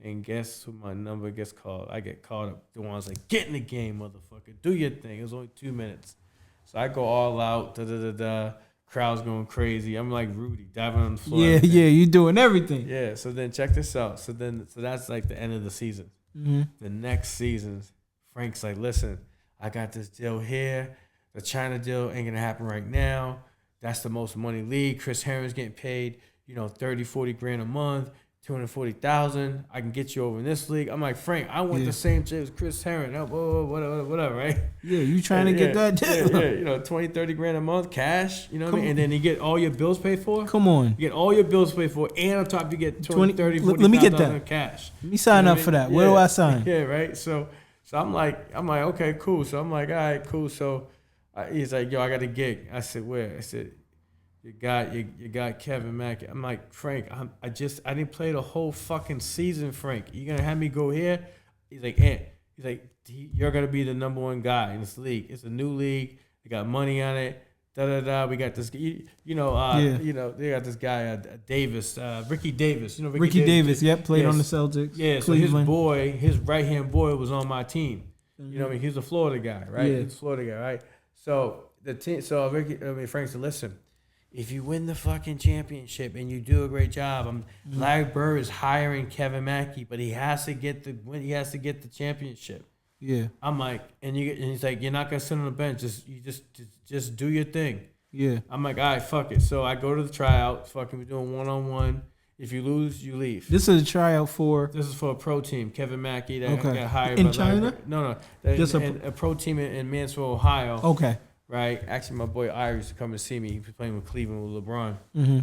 And guess who my number gets called? I get called up. The one's like, get in the game, motherfucker. Do your thing. It was only 2 minutes. So I go all out. Crowd's going crazy. I'm like Rudy, diving on the floor. Yeah, you doing everything. Yeah, so then check this out. So that's like the end of the season. The next season, Frank's like, listen, I got this deal here. The China deal ain't going to happen right now. That's the most money league. Chris Herron's getting paid, you know, 30, 40 grand a month. 240,000. I can get you over in this league. I'm like, Frank, I want the same shit as Chris Herron. Whatever, right? Yeah, you trying to get that deal. Yeah, you know, 20, 30 grand a month, cash, you know what I mean? And then you get all your bills paid for. Come on. You get all your bills paid for, and on top you get 20, 30, 40,000 let me get that in cash. Let me sign up for that. Where do I sign? Yeah, right? So I'm like, okay, cool. So I'm like, all right, cool. So he's like, yo, I got a gig. I said, where? I said, You got Kevin Mackey. I'm like, Frank, I didn't play the whole fucking season, Frank. You gonna have me go here? He's like, you're gonna be the number one guy in this league. It's a new league. They got money on it. We got this, they got this guy Davis, Ricky Davis. You know Ricky Davis. Yep, played on the Celtics. Yeah, Cleveland. So his right hand boy was on my team. You know what I mean? He's a Florida guy, right? Yeah. He's a Florida guy, right? So Frank said, listen. If you win the fucking championship and you do a great job, Larry Bird is hiring Kevin Mackey, but he has to get the championship. Yeah. I'm like, and he's like, you're not gonna sit on the bench. Just do your thing. Yeah. I'm like, all right, fuck it. So I go to the tryout. Fucking, we're doing 1-on-1. If you lose, you leave. This is a tryout for. This is for a pro team. Kevin Mackey that Okay. got hired In by China? No. Just a pro team in Mansfield, Ohio. Okay. Right. Actually, my boy Irie used to come and see me. He was playing with Cleveland with LeBron. Mm-hmm.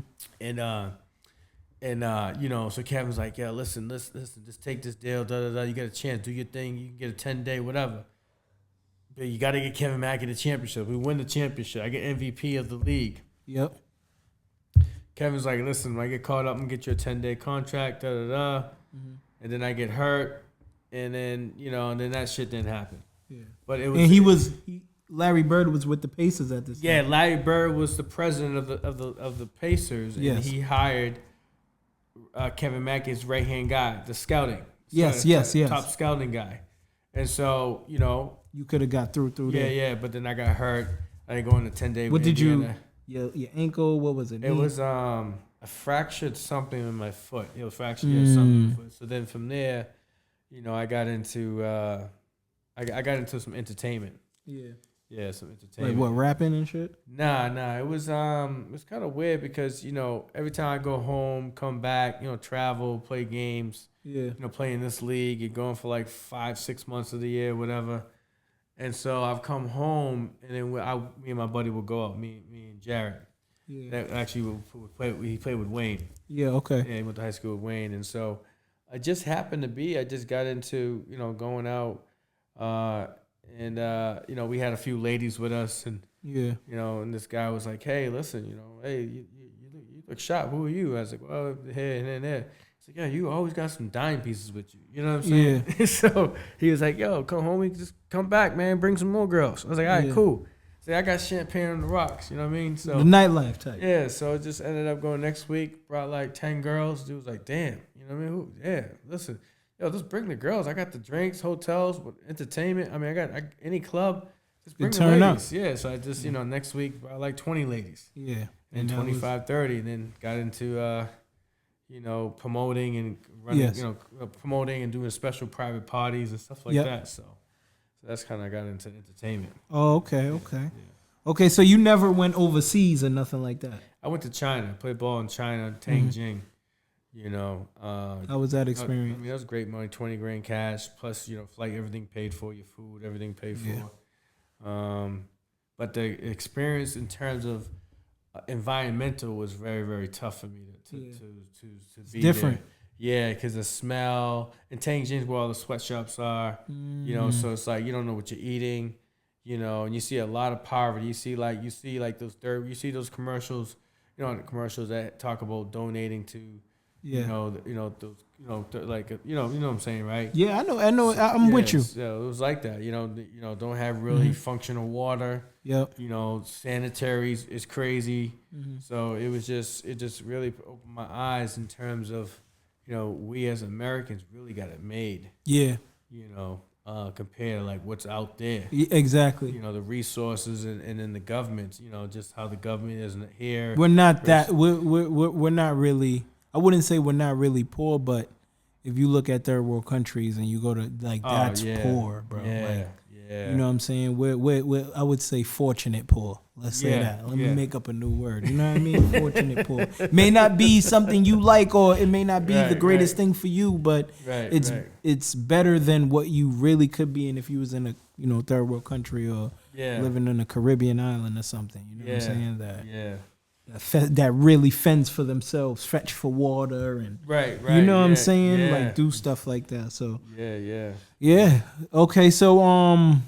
And you know, so Kevin's like, yeah, listen, just take this deal. You get a chance, do your thing. You can get a 10-day, whatever. But you got to get Kevin Mackey the championship. We win the championship. I get MVP of the league. Yep. Kevin's like, listen, when I get caught up and get you a 10-day contract, Mm-hmm. and then I get hurt, and then that shit didn't happen. Yeah. But it was, And Larry Bird was with the Pacers at this time. Larry Bird was the president of the Pacers, and Yes. he hired Kevin Mackey, his right hand guy, the scouting. Yes. Top scouting guy, and so You could have got through there. yeah. But then I got hurt. I didn't go on a 10-day. What did you? Your ankle? What was it? It was I fractured something in my foot. It was fractured something in my foot. So then from there, I got into I got into some entertainment. Yeah. Yeah, some entertainment. Like what, rapping and shit? Nah. It was kind of weird because every time I go home, come back, travel, play games. Yeah. Play in this league. You're going for like 5-6 months of the year, whatever. And so I've come home, and then me and my buddy would go out. Me and Jared. Yeah. That actually he played with Wayne. Yeah. Okay. Yeah, he went to high school with Wayne, and so I just happened to be. I just got into going out, and we had a few ladies with us, and Yeah. and this guy was like, "Hey, listen, hey, you look sharp. Who are you?" I was like, "Well, here and there." He's like, "Yeah, you always got some dime pieces with you." You know what I'm saying? Yeah. So he was like, "Yo, come home, just come back, man. Bring some more girls." I was like, "All right, Yeah. cool." So I got champagne on the rocks. You know what I mean? So The nightlife type. yeah, so it just ended up going next week. Brought like 10 girls. Dude was like, "Damn," you know what I mean? Listen, just bring the girls. I got the drinks, hotels, entertainment. I mean, I got any club. Just bring the turn up. ladies. Yeah, so I just next week brought like 20 ladies. Yeah. And that was- 25, 30, and then got into promoting and running, Yes. promoting and doing special private parties and stuff like Yep. that. So that's kind of got into entertainment. Oh, okay. Okay, so you never went overseas or nothing like that. I went to China, played ball in China, Mm-hmm. Tianjin. How was that I experience? mean, that was great money, 20 grand cash, plus, flight, everything paid for, your food, everything paid for. But the experience in terms of environmental was very, very tough for me to be different. there. Yeah, because the smell, and Tianjin is where all the sweatshops are, so it's like you don't know what you're eating, and you see a lot of poverty. You see those commercials, the commercials that talk about donating to, those, like, what I'm saying, right? Yeah, I know. I'm with you. Yeah, it was like that. Don't have really functional water. Yep. Sanitaries is crazy. So it just really opened my eyes in terms of, we as Americans really got it made. Yeah. Compared to like what's out there. Exactly. The resources and then the government. Just how the government isn't here. We're not that. We're not really. I wouldn't say we're not really poor, but if you look at third world countries and you go to that's poor, bro. Yeah. You know what I'm saying? We're I would say fortunate poor. Let's say that. Let me make up a new word. You know what I mean? Fortunate poor. May not be something you like, or it may not be the greatest thing for you, but it's better than what you really could be in if you was in a third world country or living in a Caribbean island or something. You know what I'm saying? That really fends for themselves, fetch for water, and you know what I'm saying, like do stuff like that. So yeah. Okay, so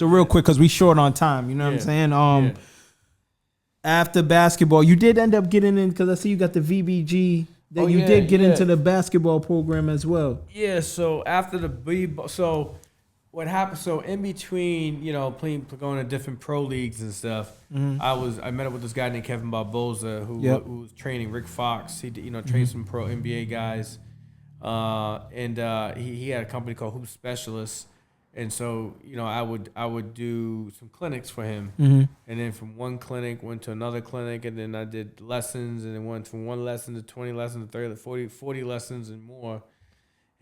real quick, cause we short on time. You know what I'm saying? After basketball, you did end up getting in, cause I see you got the VBG. Then you did get into the basketball program as well. Yeah. So after the what happened? So in between, going to different pro leagues and stuff, I met up with this guy named Kevin Barboza who was training Rick Fox. He trained some pro NBA guys, and he had a company called Hoop Specialists, and so I would do some clinics for him, and then from one clinic went to another clinic, and then I did lessons, and then went from one lesson to 20 lessons to 30, 40 lessons and more.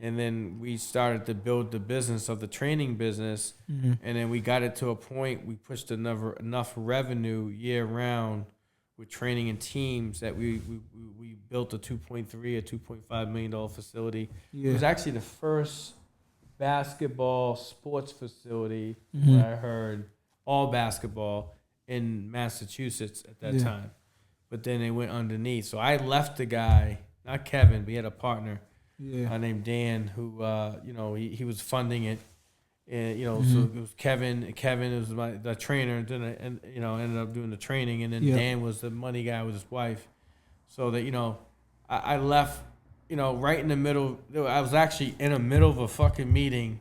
And then we started to build the business of the training business. And then we got it to a point, we pushed enough revenue year round with training and teams that we built a $2.3 or $2.5 million facility. Yeah. It was actually the first basketball sports facility that I heard, all basketball, in Massachusetts at that time. But then they went underneath. So I left the guy, not Kevin, but he had a partner named Dan who, he was funding it. And, so it was Kevin. Kevin was the trainer, and ended up doing the training. And then Dan was the money guy with his wife. So that, I left, right in the middle. I was actually in the middle of a fucking meeting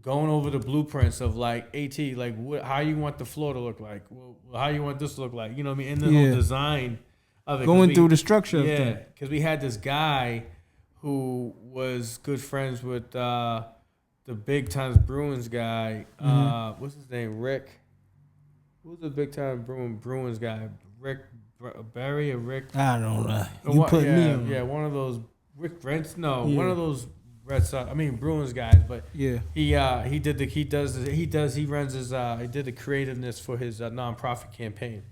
going over the blueprints of how you want the floor to look like, how you want this to look like, you know what I mean? And the whole design of it. Going through the structure of things. Yeah, because we had this guy who was good friends with the Big Times Bruins guy. What's his name? Rick. Who's the Big Time Bruins guy? Rick Barry or Rick? I don't know. You put me on. Yeah, one of those Rick Brents. No, one of those Red Sox. Bruins guys. But he did the creativeness for his nonprofit campaign.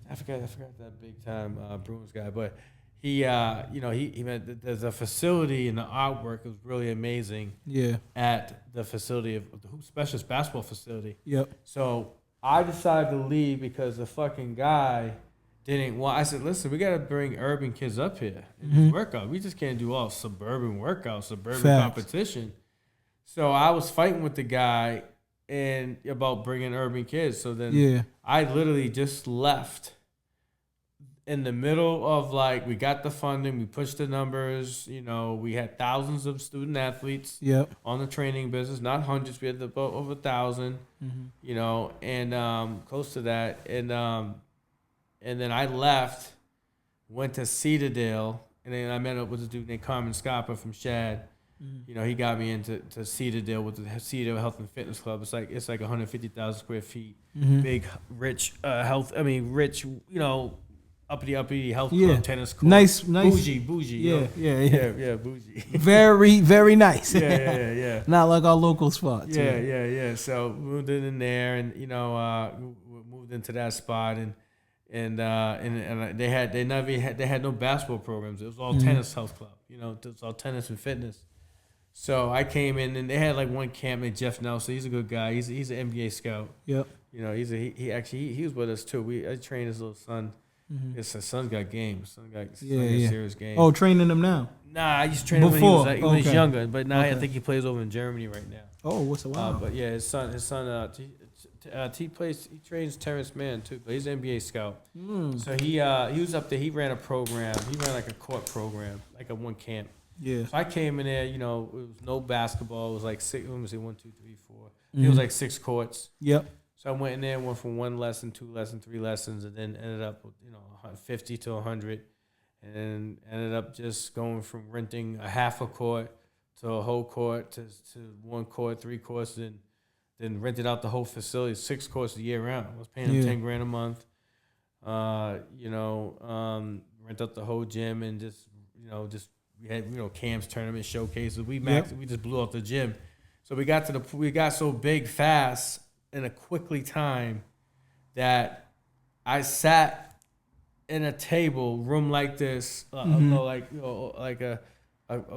I forgot that Big Time Bruins guy, but. He meant the facility and the artwork was really amazing. Yeah. At the facility of the Hoop Specialist basketball facility. Yep. So I decided to leave because the fucking guy didn't want. I said, listen, we got to bring urban kids up here and this workout. We just can't do all suburban workouts, competition. So I was fighting with the guy and about bringing urban kids. So then I literally just left. In the middle of we got the funding, we pushed the numbers, we had thousands of student athletes on the training business, not hundreds, we had about over 1,000, and close to that. And then I left, went to Cedardale, and then I met up with a dude named Carmen Scapa from Shad. He got me into Cedardale with the Cedardale Health and Fitness Club. It's like 150,000 square feet, big, rich uppity health club, tennis court. Nice. Bougie. Yeah, bougie. Very, very nice. Yeah. Not like our local spots. Yeah. So we moved in there, and we moved into that spot, and they had no basketball programs. It was all tennis health club. It was all tennis and fitness. So I came in, and they had one camp named Jeff Nelson. He's a good guy. He's an NBA scout. Yep. He was with us too. I trained his little son. His son's got games. Son got serious games. Oh, training him now? Nah, I used to train him when he was younger. But now I think he plays over in Germany right now. Oh, what's a while? But yeah, his son, he trains Terrence Mann too. But he's an NBA scout. So he was up there. He ran a program. He ran a court program, a one camp. Yeah. So I came in there. It was no basketball. It was six. Let me see, 1, 2, 3, 4. It was 6 courts. Yep. So I went in there, went from 1 lesson, 2 lessons, 3 lessons, and then ended up with 50 to 100, and then ended up just going from renting a half a court to a whole court to 1 court, 3 courts, and then rented out the whole facility, 6 courts a year round. I was paying them $10,000 a month. Rent out the whole gym, and just we had camps, tournaments, showcases. We just blew out the gym. So we got so big fast in a quickly time that I sat in a table room like this, like a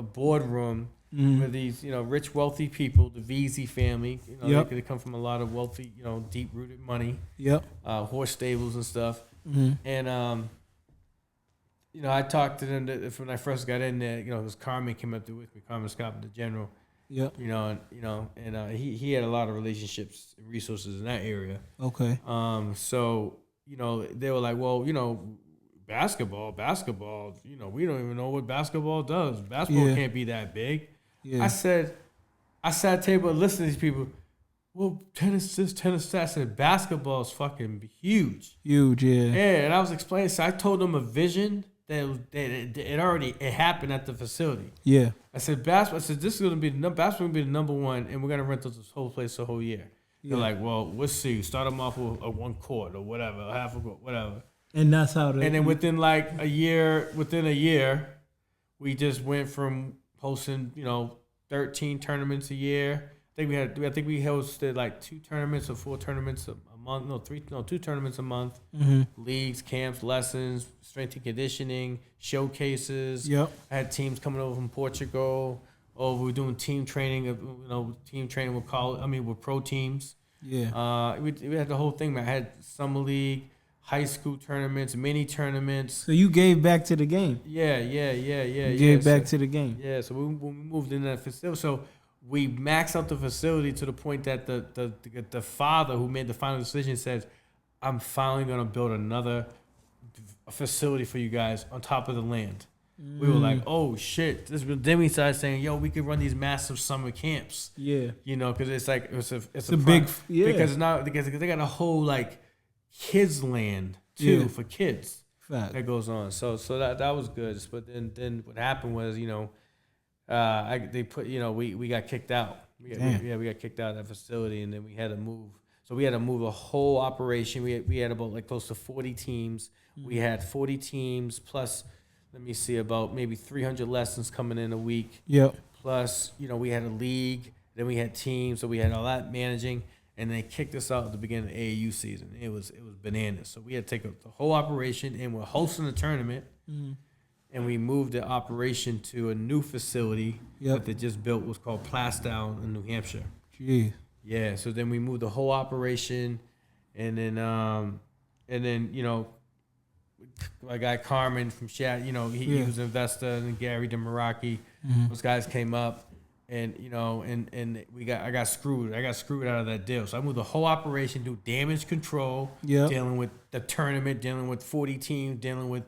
boardroom with these rich wealthy people, the VZ family. They could have come from a lot of wealthy, deep rooted money. Yep. Horse stables and stuff. And I talked to them when I first got in there. It was Carmen came up there with me, Carmen Scott, the general. Yep. He had a lot of relationships and resources in that area. Okay. So they were like, well, basketball, we don't even know what basketball does. Basketball can't be that big. Yeah. I sat at a table and listened to these people. Well, tennis that. I said, basketball is fucking huge. Huge, yeah. Yeah, and I was explaining. So I told them a vision that it happened at the facility. Yeah. I said, basketball. I said, this is gonna be basketball. Gonna be the number one, and we're gonna rent this whole place the whole year. Yeah. They're like, well, we'll see. Start them off with a 1 court or whatever, a half a court, whatever. And that's how. And then within a year, we just went from hosting, 13 tournaments a year. I think we hosted like 2 tournaments or 4 tournaments a month. No, 2 tournaments a month. Leagues, camps, lessons, strength and conditioning, showcases. Yep. I had teams coming over from Portugal. We were doing team training. Team training with pro teams. Yeah. We had the whole thing, man. I had summer league, high school tournaments, mini tournaments. So you gave back to the game. Yeah. You gave back to the game. Yeah, so when we moved in that facility, so we maxed out the facility to the point that the father who made the final decision says, I'm finally going to build another facility for you guys on top of the land. We were like, oh, shit. Then we started saying, yo, we could run these massive summer camps. Yeah. Because it's like, it's a big, yeah. Because they got a whole, like, kids land, too, for kids. Fact. That goes on. So that was good. But then what happened was, we got kicked out. We got kicked out of that facility, and then we had to move. So we had to move the whole operation. We had about like close to 40 teams. We had 40 teams plus, let me see, about maybe 300 lessons coming in a week. Yep. Plus, we had a league. Then we had teams. So we had all that managing. And they kicked us out at the beginning of the AAU season. It was bananas. So we had to take the whole operation, and we're hosting a tournament. And we moved the operation to a new facility that they just built. Was called Plastown in New Hampshire. Jeez. Yeah. So then we moved the whole operation, and then my guy Carmen from Shat, he was an investor, and then Gary DeMaraki. Those guys came up, and I got screwed. I got screwed out of that deal. So I moved the whole operation, do damage control, dealing with the tournament, dealing with 40 teams, dealing with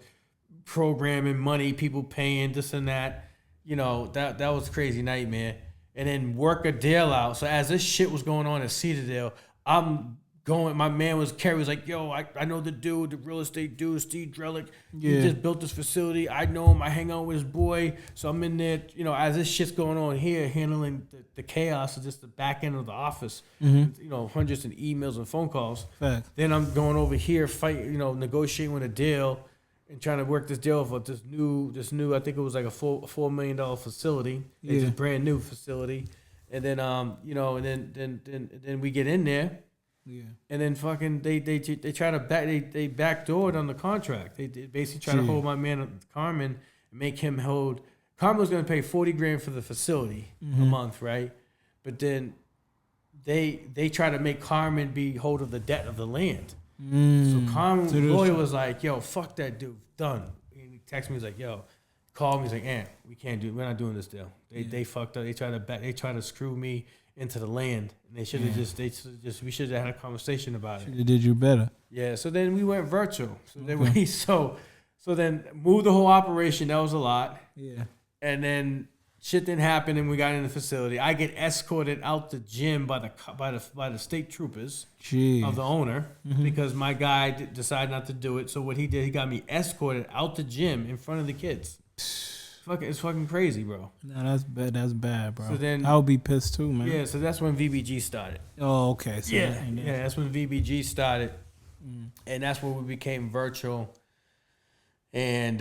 programming, money, people paying, this and that. That was a crazy nightmare. And then work a deal out. So as this shit was going on at Cedardale, my man Kerry was like, yo, I know the dude, the real estate dude, Steve Drellick. He just built this facility. I know him. I hang out with his boy. So I'm in there, as this shit's going on here, handling the chaos of just the back end of the office, hundreds of emails and phone calls. Fact. Then I'm going over here, negotiating with a deal and trying to work this deal for this new, I think it was like a $4 million facility. It's a brand new facility. And then, then we get in there. Yeah. And then fucking they try to they backdoored on the contract. They basically try to hold my man Carmen and make him hold. Carmen was gonna pay $40,000 for the facility a month, right? But then they try to make Carmen be hold of the debt of the land. So Carmen's lawyer was like, yo, fuck that dude, done. And he texted me, he's like, yo, call me, he's like, we're not doing this deal. They fucked up. They try to screw me into the land, and they should have we should have had a conversation about it. Should have did you better. Yeah. So then we went virtual. So then so then moved the whole operation. That was a lot. Yeah. And then shit didn't happen, and we got in the facility. I get escorted out the gym by the state troopers of the owner because my guy decided not to do it. So what he did, he got me escorted out the gym in front of the kids. It's fucking crazy, bro. No, that's bad. That's bad, bro. So then I would be pissed too, man. Yeah, so that's when VBG started. Oh, okay. So that's when VBG started, and that's when we became virtual. And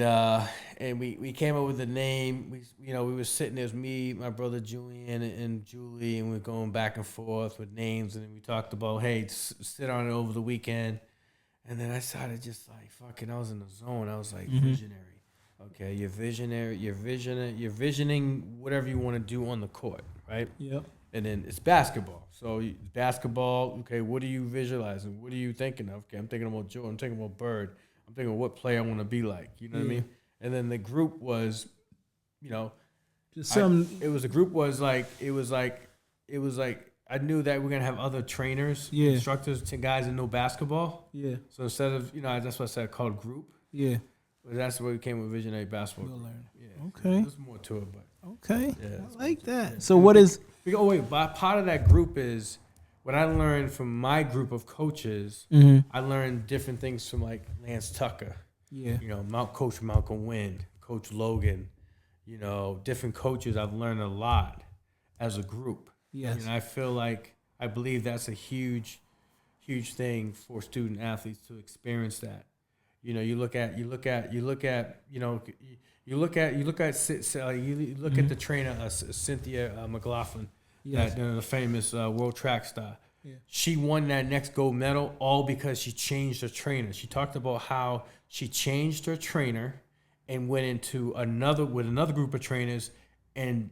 we came up with the name. We were sitting there, it was me, my brother Julian, and Julie, and we were going back and forth with names, and then we talked about, hey, sit on it over the weekend. And then I started just like fucking. I was in the zone. I was like visionary. Okay, you're visionary. You're visioning whatever you want to do on the court, right? Yep. And then it's basketball. So basketball. Okay, what are you visualizing? What are you thinking of? Okay, I'm thinking about Joe. I'm thinking about Bird. I'm thinking of what player I want to be like. You know what I mean? And then the group was, just some. It was like I knew that we're gonna have other trainers, instructors, guys that know basketball. Yeah. So instead of that's what I said called group. Yeah. But that's where we came with Visionary Basketball. Yeah. Okay. There's more to it, but okay. Yeah, I like that. Yeah. So what is? Part of that group is what I learned from my group of coaches. I learned different things from like Lance Tucker. Yeah. Coach Malcolm Wind, Coach Logan. Different coaches. I've learned a lot as a group. Yes. I believe that's a huge thing for student athletes to experience that. You look at You look at the trainer Cynthia McLaughlin, Yes. the famous world track star. Yeah. She won that next gold medal all because she changed her trainer. She talked about how she changed her trainer and went into another group of trainers, and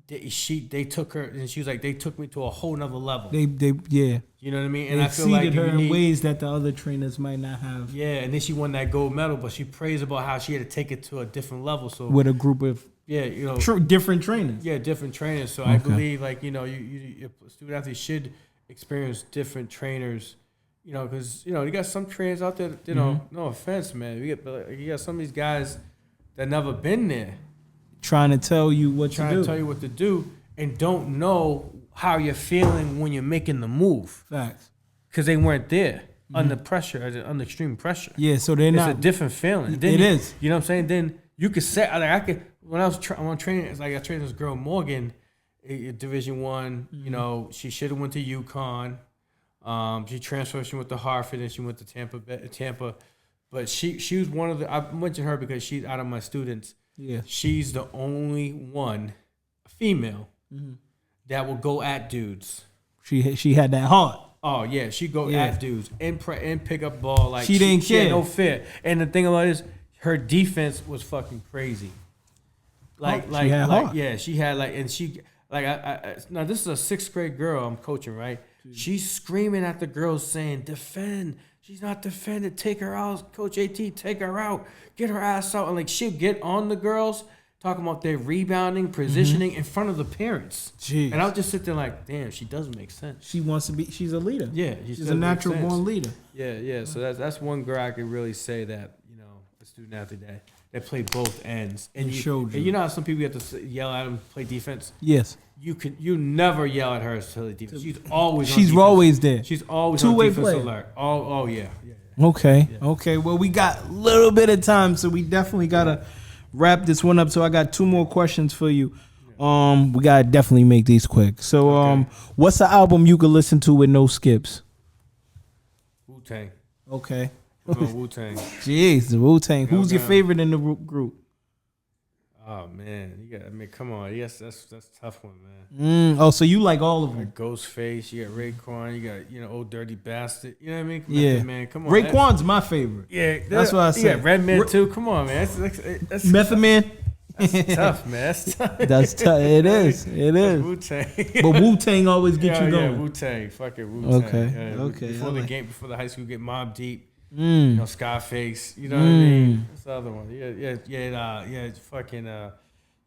they took her, and she was like, they took me to a whole nother level. They yeah. You know what I mean? They And I feel like exceeded her in ways that the other trainers might not have. Yeah, and then she won that gold medal, but she praised about how she had to take it to a different level. So With a group of different trainers. Yeah, different trainers. So Okay. I believe you student athletes should experience different trainers. Because you got some trainers out there. No offense, man. You got some of these guys that never been there, Trying to tell you what trying to do. to tell you what to do, and don't know how you're feeling when you're making the move. Facts. Because they weren't there under pressure, under extreme pressure. Yeah, so they're It's not. a different feeling. It is. You know what I'm saying? Then you could say, when I was training, it's like I trained this girl Morgan, Division One. She should have went to UConn. She transferred. She went to Hartford, and she went to Tampa. But she was one of the. I mentioned her because she's out of my students. Yeah. She's the only one, female, that will go at dudes. She had that heart. Oh yeah, she go Yeah. at dudes and pick up ball like She didn't She had care. no fear. And the thing about it is, her defense was fucking crazy. She had heart. Yeah, she had and she I now this is a 6th grade girl I'm coaching, right? She's screaming at the girls saying, "Defend! She's not defended. Take her out, Coach AT. Take her out. Get her ass out." And she'll get on the girls, talking about their rebounding, positioning in front of the parents. Jeez. And I'll just sit there like, damn, she doesn't make sense. She wants to be. She's a leader. Yeah, She's a natural born leader. Yeah. So that's one girl I could really say that a student athlete that played both ends. And showed you. And you know how some people have to yell at them play defense. Yes. You never yell at her to play defense. She's always on She's defense. always there. She's always Two-way on defense player. alert. Oh yeah. Okay. Okay. Well, we got a little bit of time, so we definitely gotta wrap this one up. So I got 2 more questions for you. We gotta definitely make these quick. So, Okay. what's the album you could listen to with no skips? Wu-Tang. Okay. Wu-Tang. Jeez, the Wu-Tang. Who's your Okay. favorite in the group? Oh man, come on. Yes, that's a tough one, man. Oh, so you like all of You them? got Ghostface, you got Raekwon, you got Old Dirty Bastard. You know what I mean? Come Yeah. on, man. Come on. Raekwon's my favorite. Yeah, That's what I said. Yeah, Redman too. Come on, man. That's Method Man. tough, man. That's tough. That's tough. It is. It is. Wu-Tang. But Wu-Tang always get you going. Yeah, Wu-Tang. Fucking Wu-Tang. Okay, Yeah, okay, Before I the like- game, before the high school get Mobb Deep. Mm. Scarface. You know what I mean? That's the other one. Yeah. Fucking.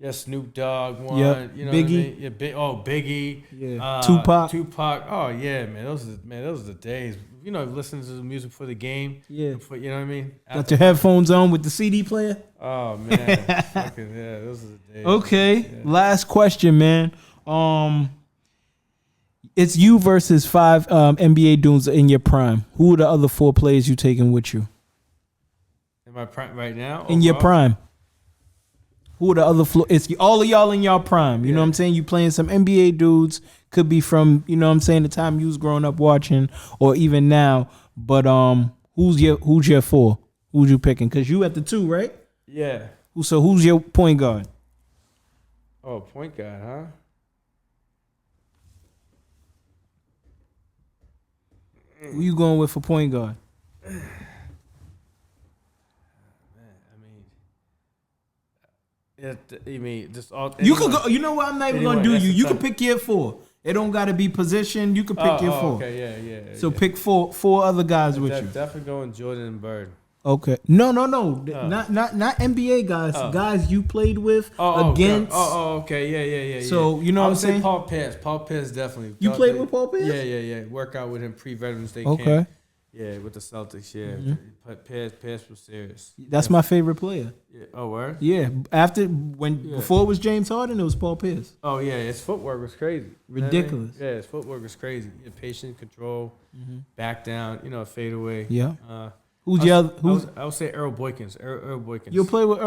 Yeah, Snoop Dogg one. Yep. You know Biggie. What I mean? Yeah, Biggie. Yeah. Tupac. Oh yeah, man. Those are the days. Listening to the music for the game. Yeah. You know what I mean? Got your headphones on with the CD player. Oh man, fucking yeah. Those are the days. Okay. Yeah. Last question, man. It's you versus 5 NBA dudes in your prime. Who are the other 4 players you taking with you Am I prime right now? in your Overall? prime? Who are the other It's all of y'all in y'all prime. You know what I'm saying? You playing some NBA dudes. Could be from, you know what I'm saying, the time you was growing up watching, or even now. But who's your 4? Who's you picking? Cause you at the 2, right? Yeah. So who's your point guard? Oh, point guard, huh? Who you going with for point guard? You mean just all? You could go. You know what? I'm not even gonna do Anyone, you. that's You a could tough- pick your 4. It don't gotta be position. You could pick your 4. Okay, yeah. So pick four other guys with you. Definitely going Jordan and Bird. Okay. No. Not NBA guys. Guys you played with against. Okay. Yeah. So, you know I what would I'm saying? say Paul Pierce. Paul Pierce definitely. You played with Paul Pierce? Yeah. Work out with him pre-Veterans Day Okay. camp. Yeah, with the Celtics. Yeah, but Pierce was serious. That's my favorite player. Yeah. Oh, word? Yeah. Before it was James Harden, it was Paul Pierce. Oh yeah, his footwork was crazy. Ridiculous. Yeah, his footwork was crazy. Yeah, patient, control, back down. Fade away. Yeah. Who's the other? I would say Earl Boykins. Earl Boykins. You'll play with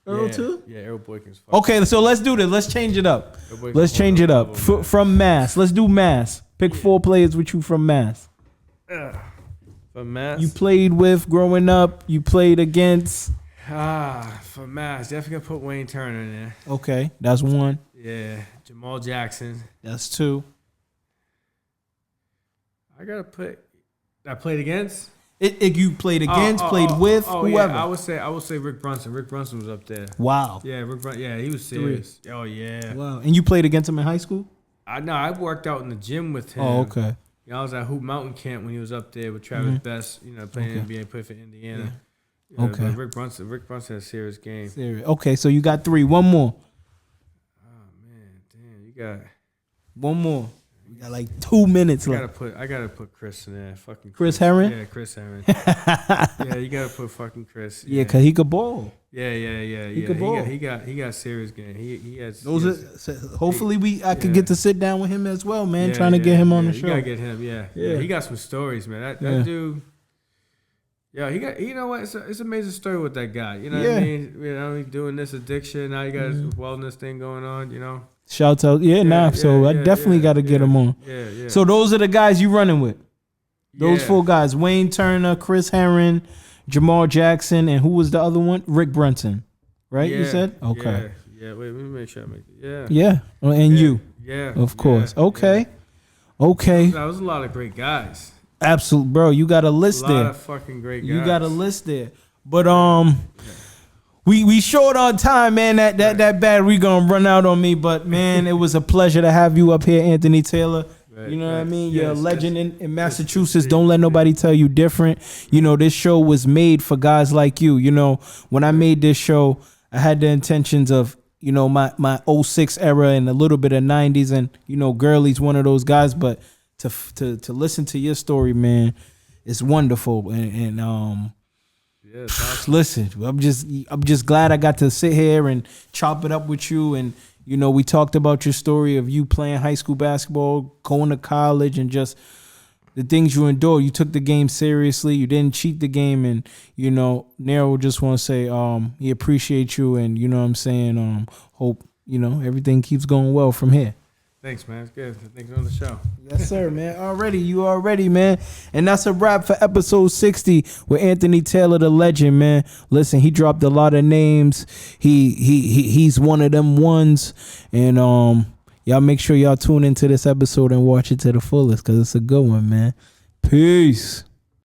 Earl too? Yeah, Earl Boykins. Okay, so let's do this. Let's change it up. Earl Boykins Let's change it up. level, man. From Mass. Let's do Mass. Pick 4 players with you from Mass. From Mass. You played with growing up. You played against. For Mass, definitely gonna put Wayne Turner in there. Okay, that's one. Yeah, Jamal Jackson. That's two. I gotta put. I played against. You played against, played with, whoever. Yeah, I would say Rick Brunson. Rick Brunson was up there. Wow. Yeah, Rick Brunson. Yeah, he was serious. Oh yeah. Wow. And you played against him in high school? I worked out in the gym with him. Oh, okay. You know, I was at Hoop Mountain Camp when he was up there with Travis Best. You know, playing NBA, played for Indiana. Yeah. Okay. But Rick Brunson had a serious game. Serious. Okay, so you got three. One more. Oh man, damn, you got one more. We got like 2 minutes left. I gotta put Chris in there. Fucking Chris Herron? Yeah, Chris Herron. Yeah, you gotta put fucking Chris. Yeah, cause he could ball. Yeah. He could ball. He got serious game. He has. Hopefully I could get to sit down with him as well, man. Trying to get him on the show. You gotta get him. Yeah. He got some stories, man. That dude. Yeah, he got. You know what? It's an amazing story with that guy. You know what I mean? You know, he's doing this addiction. Now he got his wellness thing going on. You know. Shouts out, so I definitely got to get him on. Yeah. So those are the guys you running with. Those four guys: Wayne Turner, Chris Herron, Jamal Jackson, and who was the other one? Rick Brunson, right? You said okay. Yeah. Wait, let me make sure I make it. Yeah. And you. Yeah. Of course. Okay. Okay. That was a lot of great guys. Absolute, bro. You got a list there. A lot of fucking great guys. You got a list there. But We short on time, man. That battery gonna run out on me, but man, it was a pleasure to have you up here, Anthony Taylor. Right, you know what I mean? You're a legend in Massachusetts. Don't let nobody tell you different. You know, this show was made for guys like you. You know, when I made this show, I had the intentions of, you know, my 06 era and a little bit of 90s, and you know, Gurley's one of those guys. But to listen to your story, man, it's wonderful. And listen, I'm just glad I got to sit here and chop it up with you. And you know, we talked about your story of you playing high school basketball, going to college, and just the things you endured. You took the game seriously. You didn't cheat the game. And you know, Nero just want to say he appreciates you, and you know what I'm saying, hope you know everything keeps going well from here. Thanks, man. It's good. Thanks for on the show. Yes, sir, man. You already, man. And that's a wrap for episode 60 with Anthony Taylor, the legend, man. Listen, he dropped a lot of names. He's one of them ones. And y'all make sure y'all tune into this episode and watch it to the fullest, because it's a good one, man. Peace.